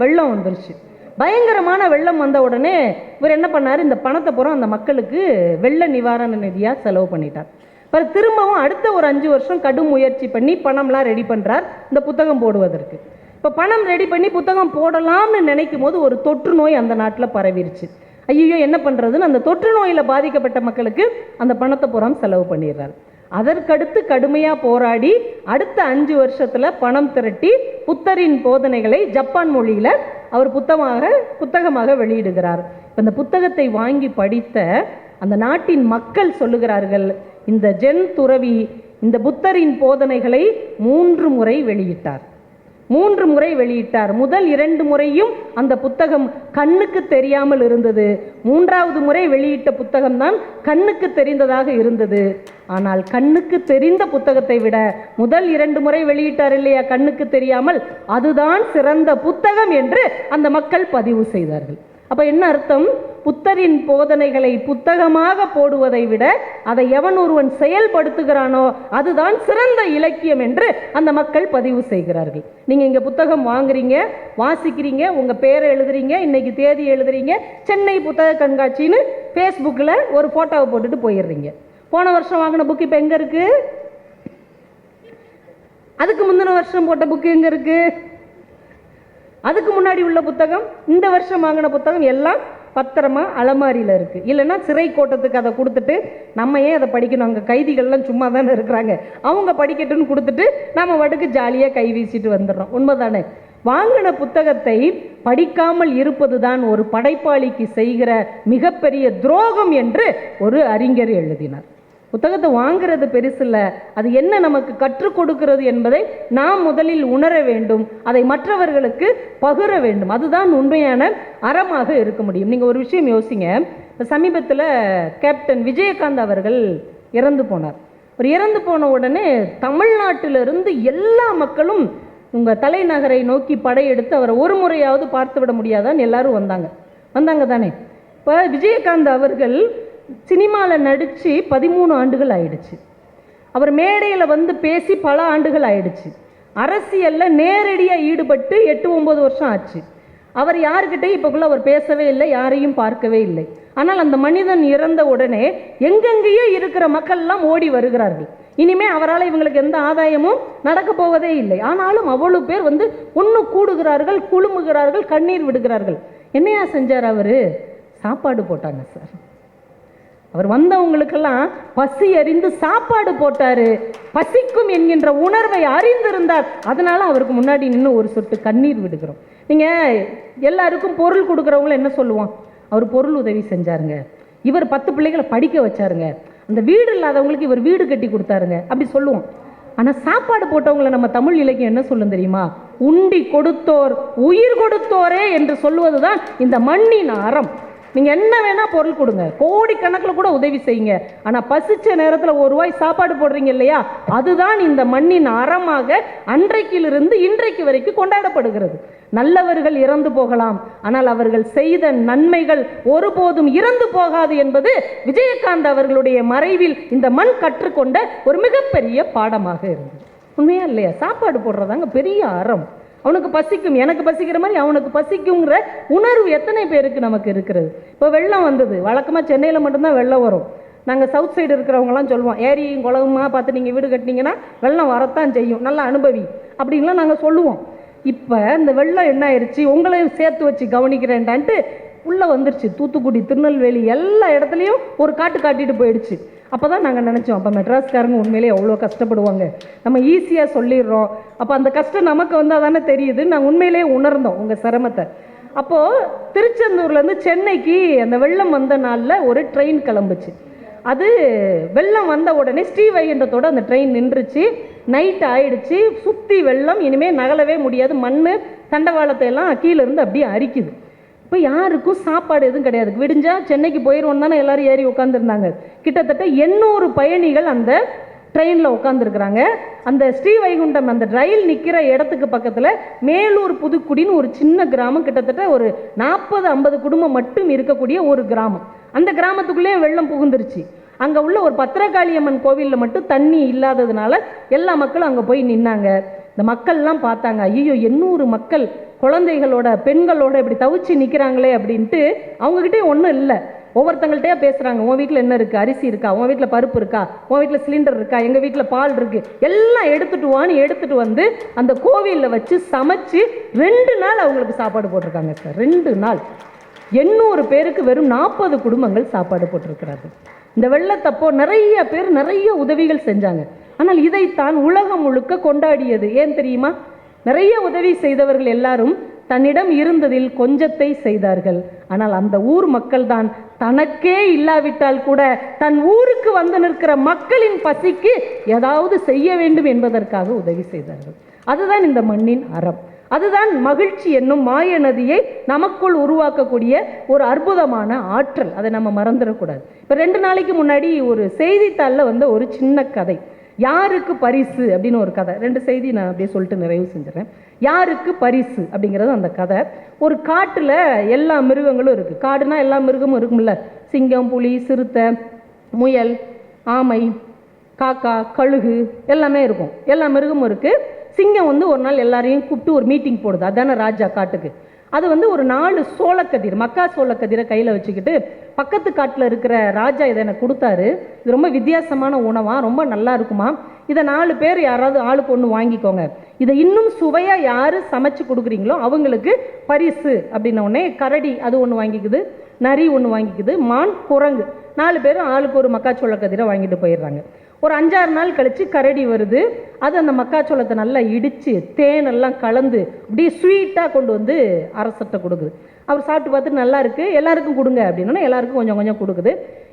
வெள்ளம் வந்துருச்சு. பயங்கரமான வெள்ளம் வந்த உடனே இவர் என்ன பண்ணார், இந்த பணத்தை பூரா அந்த மக்களுக்கு வெள்ள நிவாரண நிதியாக செலவு பண்ணிட்டார். அப்புறம் திரும்பவும் அடுத்த ஒரு 5 வருஷம் கடும் முயற்சி பண்ணி பணம்லாம் ரெடி பண்ணுறார் இந்த புத்தகம் போடுவதற்கு. இப்போ பணம் ரெடி பண்ணி புத்தகம் போடலாம்னு நினைக்கும் போது ஒரு தொற்று நோய் அந்த நாட்டில் பரவிருச்சு. ஐயோ என்ன பண்ணுறதுன்னு அந்த தொற்று நோயில் பாதிக்கப்பட்ட மக்களுக்கு அந்த பணத்தை பூரா செலவு பண்ணிடுறார். அதற்கடுத்து கடுமையாக போராடி அடுத்த 5 வருஷத்தில் பணம் திரட்டி புத்தரின் போதனைகளை ஜப்பான் மொழியில் அவர் புத்தகமாக வெளியிடுகிறார். இந்த புத்தகத்தை வாங்கி படித்த அந்த நாட்டின் மக்கள் சொல்லுகிறார்கள், இந்த ஜென் துறவி இந்த புத்தரின் போதனைகளை 3 முறை வெளியிட்டார். 3 முறை வெளியிட்டார். முதல் 2 முறையும் அந்த புத்தகம் கண்ணுக்கு தெரியாமல் இருந்தது. 3வது முறை வெளியிட்ட புத்தகம் தான் கண்ணுக்கு தெரிந்ததாக இருந்தது. ஆனால் கண்ணுக்கு தெரிந்த புத்தகத்தை விட முதல் 2 முறை வெளியிட்டார் இல்லையா கண்ணுக்கு தெரியாமல், அதுதான் சிறந்த புத்தகம் என்று அந்த மக்கள் பதிவு செய்தார்கள். அப்போ என்ன அர்த்தம், புத்தரின் போதனைகளை புத்தகமாக போடுவதை விட அதை எவன் ஒருவன் செயல்படுத்துகிறானோ அதுதான் சிறந்த இலக்கியம் என்று அந்த மக்கள் பதிவு செய்கிறார்கள். நீங்கள் இங்கே புத்தகம் வாங்குறீங்க, வாசிக்கிறீங்க, உங்கள் பேரை எழுதுறீங்க, இன்னைக்கு தேதி எழுதுறீங்க, சென்னை புத்தக கண்காட்சின்னு ஃபேஸ்புக்கில் ஒரு ஃபோட்டோவை போட்டுட்டு போயிடுறீங்க. போன வருஷம் வாங்கின புக்கு இப்போ எங்கே இருக்குது? அதுக்கு முந்தின வருஷம் போட்ட புக்கு எங்கே இருக்குது? அதுக்கு முன்னாடி உள்ள புத்தகம், இந்த வருஷம் வாங்கின புத்தகம் எல்லாம் பத்திரமா அலமாரியில் இருக்குது. இல்லைன்னா சிறை கோட்டத்துக்கு அதை கொடுத்துட்டு நம்ம ஏன் அதை படிக்கணும், அங்கே கைதிகள்லாம் சும்மா தானே இருக்கிறாங்க, அவங்க படிக்கட்டுன்னு கொடுத்துட்டு நம்ம வடுக்கு ஜாலியாக கை வீசிட்டு வந்துடுறோம். உண்மைதானே? வாங்கின புத்தகத்தை படிக்காமல் இருப்பது தான் ஒரு படைப்பாளிக்கு செய்கிற மிகப்பெரிய துரோகம் என்று ஒரு அறிஞர் எழுதினார். புத்தகத்தை வாங்கிறது பெருசில்லை, அது என்ன நமக்கு கற்றுக் கொடுக்கிறது என்பதை நாம் முதலில் உணர வேண்டும், அதை மற்றவர்களுக்கு பகிர வேண்டும். அதுதான் உண்மையான அறமாக இருக்க முடியும். நீங்கள் ஒரு விஷயம் யோசிங்க, சமீபத்தில் கேப்டன் விஜயகாந்த் அவர்கள் இறந்து போனார். அவர் இறந்து போன உடனே தமிழ்நாட்டிலிருந்து எல்லா மக்களும் உங்கள் தலைநகரை நோக்கி படையெடுத்து அவரை ஒரு முறையாவது பார்த்து விட முடியாதான்னு எல்லாரும் வந்தாங்க தானே. இப்போ விஜயகாந்த் அவர்கள் சினிமாவில் நடித்து 13 ஆண்டுகள் ஆயிடுச்சு. அவர் மேடையில் வந்து பேசி பல ஆண்டுகள் ஆயிடுச்சு. அரசியலில் நேரடியாக ஈடுபட்டு 8-9 வருஷம் ஆச்சு. அவர் யாருக்கிட்டையும் இப்போக்குள்ள அவர் பேசவே இல்லை, யாரையும் பார்க்கவே இல்லை. ஆனால் அந்த மனிதன் இறந்த உடனே எங்கெங்கேயோ இருக்கிற மக்கள்லாம் ஓடி வருகிறார்கள். இனிமே அவரால் இவங்களுக்கு எந்த ஆதாயமும் நடக்க போவதே இல்லை. ஆனாலும் அவ்வளவு பேர் வந்து ஒன்று கூடுகிறார்கள், குழுமுகிறார்கள், கண்ணீர் விடுகிறார்கள். என்னையா செஞ்சார் அவர்? சாப்பாடு போட்டாங்க சார். அவர் வந்தவங்களுக்கெல்லாம் பசி அறிந்து சாப்பாடு போட்டாரு. பசிக்கும் என்கின்ற உணர்வை அறிந்திருந்தார். அதனால அவருக்கு முன்னாடி நின்று ஒரு சொட்டு கண்ணீர் விடுகிறோம். நீங்கள் எல்லாருக்கும் பொருள் கொடுக்குறவங்கள என்ன சொல்லுவோம்? அவர் பொருள் உதவி செஞ்சாருங்க, இவர் 10 பிள்ளைகளை படிக்க வச்சாருங்க, அந்த வீடு இல்லாதவங்களுக்கு இவர் வீடு கட்டி கொடுத்தாருங்க, அப்படி சொல்லுவோம். ஆனால் சாப்பாடு போட்டவங்களை நம்ம தமிழ் இலக்கியம் என்ன சொல்லும் தெரியுமா? உண்டி கொடுத்தோர் உயிர் கொடுத்தோரே என்று சொல்லுவது தான் இந்த மண்ணின் அறம். நீங்கள் என்ன வேணால் பொருள் கொடுங்க, கோடிக்கணக்கில் கூட உதவி செய்யுங்க, ஆனால் பசிச்ச நேரத்தில் ஒரு ரூபாய் சாப்பாடு போடுறீங்க இல்லையா, அதுதான் இந்த மண்ணின் அறமாக அன்றைக்கிலிருந்து இன்றைக்கு வரைக்கும் கொண்டாடப்படுகிறது. நல்லவர்கள் இறந்து போகலாம், ஆனால் அவர்கள் செய்த நன்மைகள் ஒருபோதும் இறந்து போகாது என்பது விஜயகாந்த் அவர்களுடைய மறைவில் இந்த மண் கற்றுக்கொண்ட ஒரு மிகப்பெரிய பாடமாக இருந்தது. உண்மையா இல்லையா? சாப்பாடு போடுறதாங்க பெரிய அறம். அவனுக்கு பசிக்கும், எனக்கு பசிக்கிற மாதிரி அவனுக்கு பசிக்குங்கிற உணர்வு எத்தனை பேருக்கு நமக்கு இருக்கிறது? இப்போ வெள்ளம் வந்தது, வழக்கமாக சென்னையில் மட்டும்தான் வெள்ளம் வரும். நாங்கள் சவுத் சைடு இருக்கிறவங்களாம் சொல்லுவோம், ஏரியும் குளமா பார்த்து நீங்கள் வீடு கட்டினீங்கன்னா வெள்ளம் வரத்தான் செய்யும், நல்லா அனுபவி அப்படின்லாம் நாங்கள் சொல்லுவோம். இப்போ இந்த வெள்ளம் என்ன ஆயிடுச்சு, உங்களையும் சேர்த்து வச்சு கவனிக்கிறேன்டான்ட்டு உள்ளே வந்துருச்சு. தூத்துக்குடி, திருநெல்வேலி எல்லா இடத்துலையும் ஒரு காட்டு காட்டிட்டு போயிடுச்சு. அப்போ தான் நாங்கள் நினச்சோம், அப்போ மெட்ராஸ்காரங்க உண்மையிலே எவ்வளோ கஷ்டப்படுவாங்க, நம்ம ஈஸியாக சொல்லிடுறோம், அப்போ அந்த கஷ்டம் நமக்கு வந்தால் தானே தெரியுது. நாங்கள் உண்மையிலே உணர்ந்தோம் உங்கள் சிரமத்தை. அப்போது திருச்செந்தூர்லேருந்து சென்னைக்கு அந்த வெள்ளம் வந்த நாளில் ஒரு ட்ரெயின் கிளம்புச்சு. அது வெள்ளம் வந்த உடனே ஸ்ரீவைகுண்டத்தோடு அந்த ட்ரெயின் நின்றுச்சு. நைட் ஆயிடுச்சு, சுற்றி வெள்ளம், இனிமேல் நகலவே முடியாது, மண் தண்டவாளத்தை எல்லாம் கீழேருந்து அப்படியே அரிக்குது. இப்போ யாருக்கும் சாப்பாடு எதுவும் கிடையாது. விடிஞ்சா சென்னைக்கு போயிடுவோம் தானே எல்லாரும் ஏறி உட்காந்துருந்தாங்க. கிட்டத்தட்ட 800 பயணிகள் அந்த ட்ரெயினில் உட்காந்துருக்குறாங்க. அந்த ஸ்ரீவைகுண்டம் அந்த ரயில் நிற்கிற இடத்துக்கு பக்கத்தில் மேலூர் புதுக்குடின்னு ஒரு சின்ன கிராமம், கிட்டத்தட்ட ஒரு 40-50 குடும்பம் மட்டும் இருக்கக்கூடிய ஒரு கிராமம். அந்த கிராமத்துக்குள்ளேயே வெள்ளம் புகுந்துருச்சு. அங்கே உள்ள ஒரு பத்திரகாளியம்மன் கோவிலில் மட்டும் தண்ணி இல்லாததுனால எல்லா மக்களும் அங்கே போய் நின்னாங்க. இந்த மக்கள்லாம் பார்த்தாங்க, ஐயோ 800 மக்கள் குழந்தைகளோட பெண்களோட இப்படி தவிச்சு நிற்கிறாங்களே அப்படின்ட்டு. அவங்ககிட்டே ஒன்றும் இல்லை, ஒவ்வொருத்தங்கள்ட்டையா பேசுகிறாங்க. உன் வீட்டில் என்ன இருக்குது, அரிசி இருக்கா, உன் வீட்டில் பருப்பு இருக்கா, உன் வீட்டில் சிலிண்டர் இருக்கா, எங்கள் வீட்டில் பால் இருக்குது, எல்லாம் எடுத்துகிட்டு வான்னு எடுத்துகிட்டு வந்து அந்த கோவிலில் வச்சு சமைச்சு 2 நாள் அவங்களுக்கு சாப்பாடு போட்டிருக்காங்க சார். 2 நாள் 800 பேருக்கு வெறும் 40 குடும்பங்கள் சாப்பாடு போட்டிருக்கிறார்கள். இந்த வெள்ளத்தப்போ நிறைய பேர் நிறைய உதவிகள் செஞ்சாங்க. ஆனால் இதைத்தான் உலகம் முழுக்க கொண்டாடியது. ஏன் தெரியுமா? நிறைய உதவி செய்தவர்கள் எல்லாரும் தன்னிடம் இருந்ததில் கொஞ்சத்தை செய்தார்கள். ஆனால் அந்த ஊர் மக்கள் தான் தனக்கே இல்லாவிட்டால் கூட தன் ஊருக்கு வந்து நிற்கிற மக்களின் பசிக்கு ஏதாவது செய்ய வேண்டும் என்பதற்காக உதவி செய்தார்கள். அதுதான் இந்த மண்ணின் அறம். அதுதான் மகிழ்ச்சி என்னும் மாய நதியை நமக்குள் உருவாக்கக்கூடிய ஒரு அற்புதமான ஆற்றல். அதை நம்ம மறந்துடக்கூடாது. இப்போ 2 நாளைக்கு முன்னாடி ஒரு செய்தித்தாளில் வந்த ஒரு சின்ன கதை, யாருக்கு பரிசு அப்படின்னு ஒரு கதை. 2 செய்தி நான் அப்படியே சொல்லிட்டு நிறைவு செஞ்சிடறேன். யாருக்கு பரிசு அப்படிங்கிறது அந்த கதை. ஒரு காட்டில் எல்லா மிருகங்களும் இருக்குது. காடுனா எல்லா மிருகமும் இருக்கும்ல, சிங்கம், புலி, சிறுத்தை, முயல், ஆமை, காக்கா, கழுகு எல்லாமே இருக்கும். எல்லா மிருகமும் இருக்குது. சிங்கம் வந்து ஒரு நாள் எல்லாரையும் கூப்பிட்டு ஒரு மீட்டிங் போடுது. அதான ராஜா காட்டுக்கு. அது வந்து ஒரு 4 சோளக்கதிர், மக்கா சோளக்கதிரை கையில் வச்சுக்கிட்டு பக்கத்து காட்டில் இருக்கிற ராஜா இதை எனக்கு கொடுத்தாரு, இது ரொம்ப வித்தியாசமான உணவா, ரொம்ப நல்லா இருக்குமா, இதை 4 பேர் யாராவது ஆளுக்கு ஒன்று வாங்கிக்கோங்க, இதை இன்னும் சுவையாக யார் சமைச்சு கொடுக்குறீங்களோ அவங்களுக்கு பரிசு அப்படின்ன உடனே கரடி அது ஒன்று வாங்கிக்குது, நரி ஒன்று வாங்கிக்குது, மான், குரங்கு 4 பேரும் ஆளுக்கு ஒரு மக்காச்சோளக்கதிரை வாங்கிட்டு போயிடுறாங்க. ஒரு 5-6 நாள் கழித்து கரடி வருது. அது அந்த மக்காச்சோளத்தை நல்லா இடித்து தேனெல்லாம் கலந்து அப்படியே ஸ்வீட்டாக கொண்டு வந்து அரசர்கிட்ட கொடுக்குது. அவர் சாப்பிட்டு பார்த்துட்டு நல்லா இருக்குது, எல்லாருக்கும் கொடுங்க அப்படின்னா எல்லாருக்கும் கொஞ்சம் கொஞ்சம் கொடுக்குது.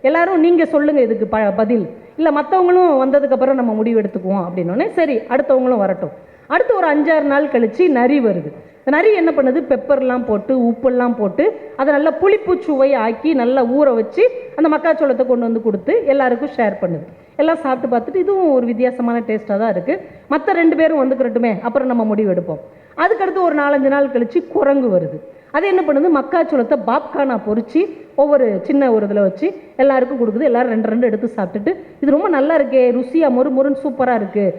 எல்லாரும் நீங்கள் சொல்லுங்கள் இதுக்கு பதில், இல்லை மற்றவங்களும் வந்ததுக்கப்புறம் நம்ம முடிவு எடுத்துக்குவோம் அப்படின்னோடனே சரி அடுத்தவங்களும் வரட்டும். அடுத்து ஒரு 5-6 நாள் கழித்து நரி வருது. நரி என்ன பண்ணுது, பெப்பர்லாம் போட்டு உப்பெல்லாம் போட்டு அதை நல்லா புளிப்பு சுவை ஆக்கி நல்லா ஊற வச்சு அந்த மக்காச்சோளத்தை கொண்டு வந்து கொடுத்து எல்லாருக்கும் ஷேர் பண்ணுது. எல்லாம் சாப்பிட்டு பார்த்துட்டு இதுவும் ஒரு வித்தியாசமான டேஸ்ட்டாக தான் இருக்குது, மற்ற 2 பேரும் வந்துக்கிறட்டுமே அப்புறம் நம்ம முடிவு எடுப்போம். அதுக்கடுத்து ஒரு 4-5 நாள் கழித்து குரங்கு வருது. அது என்ன பண்ணுது, மக்காச்சோளத்தை பாப்கார்னா பொறிச்சு ஒவ்வொரு சின்ன ஒரு இதில் வச்சு எல்லாருக்கும் கொடுக்குது. எல்லோரும் 2 எடுத்து சாப்பிட்டுட்டு இது ரொம்ப நல்லா இருக்கே, ருசியாக மொறுன்னு சூப்பராக இருக்குது,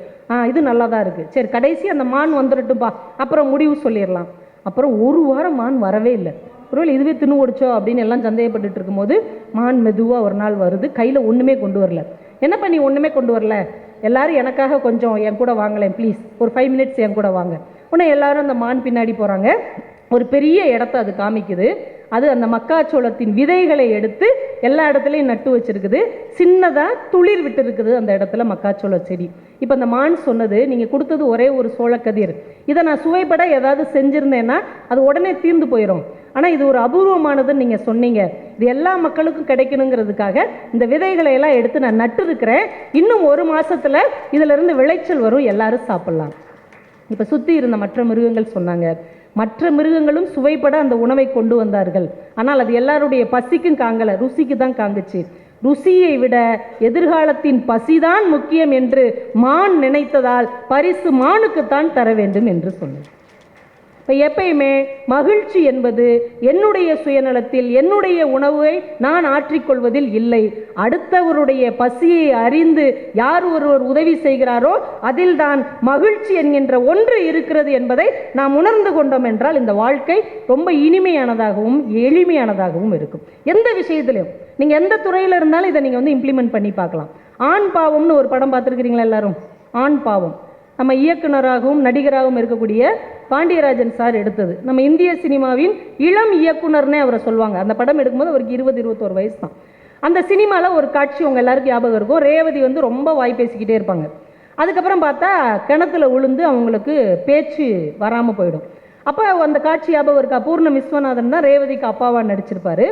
இது நல்லா தான் இருக்குது, சரி கடைசி அந்த மான் வந்துடட்டும்பா அப்புறம் முடிவு சொல்லிடலாம். அப்புறம் 1 வாரம் மான் வரவே இல்லை. ஒருவேளை இதுவே தின்னு ஓடிச்சோ அப்படின்னு எல்லாம் சந்தேகப்பட்டுட்டு இருக்கும்போது மான் மெதுவாக ஒரு நாள் வருது, கையில் ஒன்றுமே கொண்டு வரல. என்னப்பா நீ ஒன்றுமே கொண்டு வரல, எல்லாரும் எனக்காக கொஞ்சம் என் கூட வாங்கலேன் ப்ளீஸ், ஒரு 5 மினிட்ஸ் என் கூட வாங்க. உடனே எல்லாரும் அந்த மான் பின்னாடி போகிறாங்க. ஒரு பெரிய இடத்த அது காமிக்குது. அது அந்த மக்காச்சோளத்தின் விதைகளை எடுத்து எல்லா இடத்துலையும் நட்டு வச்சிருக்குது. சின்னதாக துளிர் விட்டு இருக்குது அந்த இடத்துல மக்காச்சோள செடி. இப்போ அந்த மான் சொன்னது, நீங்கள் கொடுத்தது ஒரே ஒரு சோளக்கதிர், இதை நான் சுவைப்பட ஏதாவது செஞ்சுருந்தேன்னா அது உடனே தீர்ந்து போயிடும், ஆனால் இது ஒரு அபூர்வமானதுன்னு நீங்கள் சொன்னீங்க, இது எல்லா மக்களுக்கும் கிடைக்கணுங்கிறதுக்காக இந்த விதைகளை எல்லாம் எடுத்து நான் நட்டு இருக்கிறேன், இன்னும் 1 மாதத்தில் இதிலிருந்து விளைச்சல் வரும், எல்லாரும் சாப்பிட்லாம். இப்போ சுற்றி இருந்த மற்ற மிருகங்கள் சொன்னாங்க, மற்ற மிருகங்களும் சுவைப்பட அந்த உணவை கொண்டு வந்தார்கள், ஆனால் அது எல்லாருடைய பசிக்கும் காங்கலை, ருசிக்கு தான் காங்குச்சு. ருசியை விட எதிர்காலத்தின் பசிதான் முக்கியம் என்று மான் நினைத்ததால் பரிசு மானுக்குத்தான் தர வேண்டும் என்று சொன்னது. இப்போ எப்பயுமே மகிழ்ச்சி என்பது என்னுடைய சுயநலத்தில் என்னுடைய உணவை நான் ஆற்றிக்கொள்வதில் இல்லை, அடுத்தவருடைய பசியை அறிந்து யார் ஒருவர் உதவி செய்கிறாரோ அதில் தான் மகிழ்ச்சி என்கின்ற ஒன்று இருக்கிறது என்பதை நாம் உணர்ந்து கொண்டோம் என்றால் இந்த வாழ்க்கை ரொம்ப இனிமையானதாகவும் எளிமையானதாகவும் இருக்கும். எந்த விஷயத்திலையும் நீங்கள் எந்த துறையில் இருந்தாலும் இதை நீங்கள் வந்து இம்ப்ளிமெண்ட் பண்ணி பார்க்கலாம். ஆண் பாவம்னு ஒரு படம் பார்த்துருக்கிறீங்களா எல்லாரும்? ஆண் பாவம் நம்ம இயக்குனராகவும் நடிகராகவும் இருக்கக்கூடிய பாண்டியராஜன் சார் எடுத்தது. நம்ம இந்திய சினிமாவின் இளம் இயக்குனர்னே அவரை சொல்லுவாங்க. அந்த படம் எடுக்கும்போது அவருக்கு 20-21 வயசு தான். அந்த சினிமாவில் ஒரு காட்சி உங்கள் எல்லாருக்கும் ஞாபகம் இருக்கும். ரேவதி வந்து ரொம்ப வாய் பேசிக்கிட்டே இருப்பாங்க. அதுக்கப்புறம் பார்த்தா கிணத்துல விழுந்து அவங்களுக்கு பேச்சு வராமல் போயிடும். அப்போ அந்த காட்சி ஞாபகம் இருக்கா? பூர்ண விஸ்வநாதன் தான் ரேவதிக்கு அப்பாவாக நடிச்சிருப்பார்.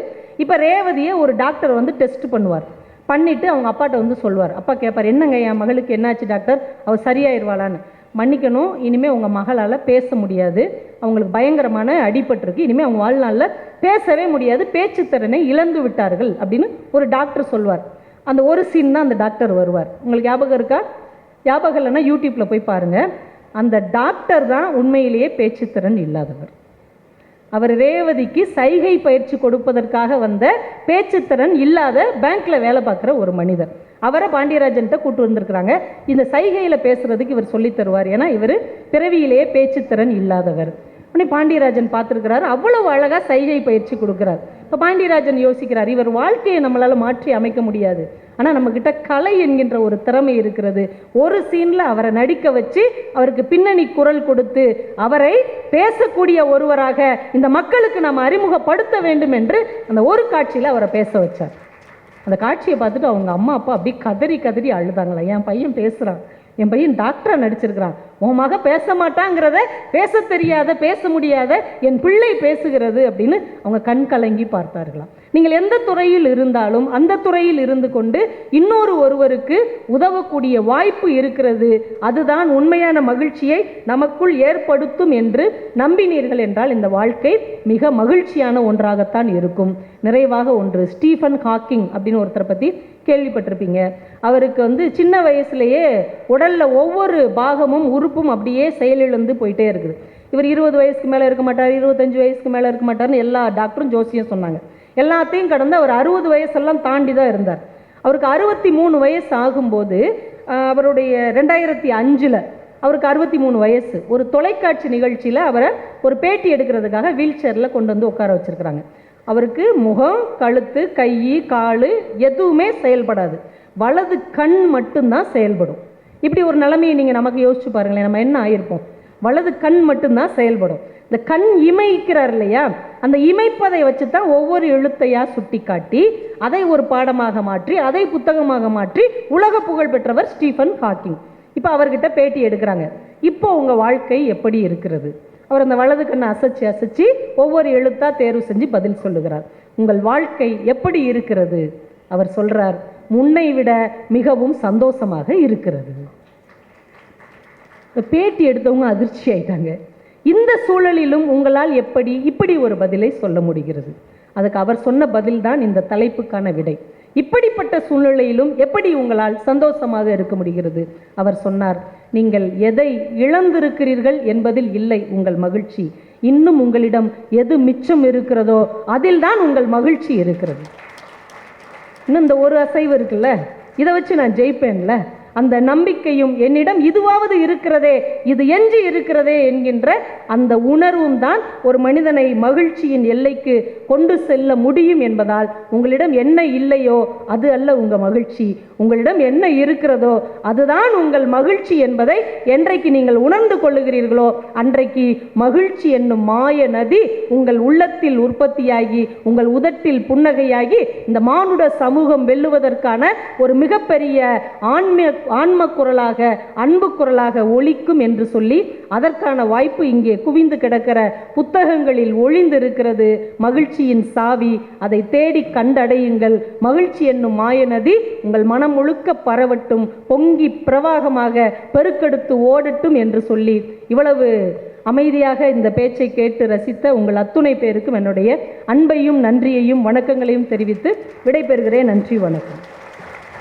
இப்போ ரேவதியை ஒரு டாக்டர் வந்து டெஸ்ட் பண்ணுவார். பண்ணிவிட்டு அவங்க அப்பாட்ட வந்து சொல்லுவார். அப்பா கேட்பார், என்னங்க என் மகளுக்கு என்னாச்சு டாக்டர், அவள் சரியாயிருவாளான்னு. மன்னிக்கணும், இனிமேல் உங்கள் மகளால் பேச முடியாது, அவங்களுக்கு பயங்கரமான அடிபட்டிருக்கு, இனிமேல் அவங்க வாழ்நாளில் பேசவே முடியாது, பேச்சு திறனை இழந்து விட்டார்கள் அப்படின்னு ஒரு டாக்டர் சொல்வார். அந்த ஒரு சீன் தான் அந்த டாக்டர் வருவார். உங்களுக்கு ஞாபகம் இருக்கா? ஞாபகம் இல்லைன்னா யூடியூப்பில் போய் பாருங்கள். அந்த டாக்டர் தான் உண்மையிலேயே பேச்சுத்திறன் இல்லாதவர். அவர் ரேவதிக்கு சைகை பயிற்சி கொடுப்பதற்காக வந்த பேச்சுத்திறன் இல்லாத பேங்க்கில் வேலை பார்க்குற ஒரு மனிதர். அவரை பாண்டியராஜன்கிட்ட கூட்டு வந்திருக்கிறாங்க. இந்த சைகையில் பேசுகிறதுக்கு இவர் சொல்லித் தருவார். ஏன்னா இவர் பிறவியிலேயே பேச்சுத்திறன் இல்லாதவர். உடனே பாண்டியராஜன் பார்த்துருக்கிறார், அவ்வளவு அழகாக சைகை பயிற்சி கொடுக்குறார். இப்போ பாண்டியராஜன் யோசிக்கிறார், இவர் வாழ்க்கையை நம்மளால் மாற்றி அமைக்க முடியாது, ஆனால் நம்மக்கிட்ட கலை என்கின்ற ஒரு திறமை இருக்கிறது. ஒரு சீனில் அவரை நடிக்க வச்சு அவருக்கு பின்னணி குரல் கொடுத்து அவரை பேசக்கூடிய ஒருவராக இந்த மக்களுக்கு நாம் அறிமுகப்படுத்த வேண்டும் என்று அந்த ஒரு காட்சியில் அவரை பேச வச்சார். அந்த காட்சியை பார்த்துட்டு அவங்க அம்மா அப்பா அப்படி கதறி கதறி அழுதாங்களா, என் பையன் பேசுகிறான், என் பையன் டாக்டராக நடிச்சிருக்கிறான், உன் மக பேச மாட்டாங்கிறத, பேச தெரியாத பேச முடியாத என் பிள்ளை பேசுகிறது அப்படின்னு அவங்க கண் கலங்கி பார்த்தார்களாம். நீங்கள் எந்த துறையில் இருந்தாலும் அந்த துறையில் இருந்து கொண்டு ஒருவருக்கு உதவக்கூடிய வாய்ப்பு இருக்கிறது. அதுதான் உண்மையான மகிழ்ச்சியை நமக்குள் ஏற்படுத்தும் என்று நம்பினீர்கள் என்றால் இந்த வாழ்க்கை மிக மகிழ்ச்சியான ஒன்றாகத்தான் இருக்கும். நிறைவாக ஒன்று, ஸ்டீஃபன் ஹாக்கிங் அப்படின்னு ஒருத்தரை பற்றி கேள்விப்பட்டிருப்பீங்க. அவருக்கு சின்ன வயசுலேயே உடலில் ஒவ்வொரு பாகமும் உறுப்பும் அப்படியே செயலிழந்து போயிட்டே இருக்குது. இவர் 20 வயசுக்கு மேலே இருக்க மாட்டார், 25 வயசுக்கு மேலே இருக்க மாட்டார்னு எல்லா டாக்டரும் ஜோசியம் சொன்னாங்க. எல்லாத்தையும் கடந்து அவர் 60 வயசெல்லாம் தாண்டி தான் இருந்தார். அவருக்கு 63 வயசு ஆகும்போது அவருடைய 2005 அவருக்கு 63 வயசு. ஒரு தொலைக்காட்சி நிகழ்ச்சியில் அவரை ஒரு பேட்டி எடுக்கிறதுக்காக வீல் சேரில் கொண்டு வந்து உட்கார வச்சுருக்கிறாங்க. அவருக்கு முகம், கழுத்து, கை, கால் எதுவுமே செயல்படாது, வலது கண் மட்டும்தான் செயல்படும். இப்படி ஒரு நிலைமையை நீங்கள் நமக்கு யோசிச்சு பாருங்களேன், நம்ம என்ன ஆகிருப்போம்? வலது கண் மட்டும்தான் செயல்படும். இந்த கண் இமைக்கிறார் இல்லையா, அந்த இமைப்பதை வச்சு தான் ஒவ்வொரு எழுத்தையாக சுட்டி காட்டி அதை ஒரு பாடமாக மாற்றி அதை புத்தகமாக மாற்றி உலக புகழ் பெற்றவர் ஸ்டீஃபன் ஹாக்கிங். இப்போ அவர்கிட்ட பேட்டி எடுக்கிறாங்க. இப்போ உங்கள் வாழ்க்கை எப்படி இருக்கிறது? அவர் அந்த வலது கண்ணை அசைச்சு அசைச்சு ஒவ்வொரு எழுத்தாக தேர்வு செஞ்சு பதில் சொல்லுகிறார். உங்கள் வாழ்க்கை எப்படி இருக்கிறது? அவர் சொல்கிறார், முன்னை விட மிகவும் சந்தோஷமாக இருக்கிறது. பேட்டி எடுத்தவங்க அதிர்ச்சி ஆயிட்டாங்க. இந்த சூழலிலும் உங்களால் எப்படி இப்படி ஒரு பதிலை சொல்ல முடிகிறது? அதுக்கு அவர் சொன்ன பதில் தான் இந்த தலைப்புக்கான விடை. இப்படிப்பட்ட சூழ்நிலையிலும் எப்படி உங்களால் சந்தோஷமாக இருக்க முடிகிறது? அவர் சொன்னார், நீங்கள் எதை இழந்திருக்கிறீர்கள் என்பதில் இல்லை உங்கள் மகிழ்ச்சி, இன்னும் உங்களிடம் எது மிச்சம் இருக்கிறதோ அதில் தான் உங்கள் மகிழ்ச்சி இருக்கிறது. இன்னும் இந்த ஒரு அசைவு இருக்குல்ல, இதை வச்சு நான் ஜெயிப்பேன்ல, அந்த நம்பிக்கையும் என்னிடம் இதுவாவது இருக்கிறதே, இது எஞ்சி இருக்கிறதே என்கின்ற அந்த உணர்வும் தான் ஒரு மனிதனை மகிழ்ச்சியின் எல்லைக்கு கொண்டு செல்ல முடியும் என்பதால் உங்களிடம் என்ன இல்லையோ அது அல்ல உங்கள் மகிழ்ச்சி, உங்களிடம் என்ன இருக்கிறதோ அதுதான் உங்கள் மகிழ்ச்சி என்பதை என்றைக்கு நீங்கள் உணர்ந்து கொள்ளுகிறீர்களோ அன்றைக்கு மகிழ்ச்சி என்னும் மாய நதி உங்கள் உள்ளத்தில் உற்பத்தியாகி உங்கள் உதட்டில் புன்னகையாகி இந்த மானுட சமூகம் வெல்லுவதற்கான ஒரு மிகப்பெரிய ஆன்ம குரலாக, அன்பு குரலாக ஒலிக்கும் என்று சொல்லி அதற்கான வாய்ப்பு இங்கே குவிந்து கிடக்கிற புத்தகங்களில் ஒளிந்திருக்கிறது. மகிழ்ச்சியின் சாவி, அதை தேடி கண்டடையுங்கள். மகிழ்ச்சி என்னும் மாயநதி உங்கள் மனம் முழுக்க பரவட்டும், பொங்கி பிரவாகமாக பெருக்கெடுத்து ஓடட்டும் என்று சொல்லி இவ்வளவு அமைதியாக இந்த பேச்சை கேட்டு ரசித்த உங்கள் அத்துணை பேருக்கும் என்னுடைய அன்பையும் நன்றியையும் வணக்கங்களையும் தெரிவித்து விடைபெறுகிறேன். நன்றி, வணக்கம்.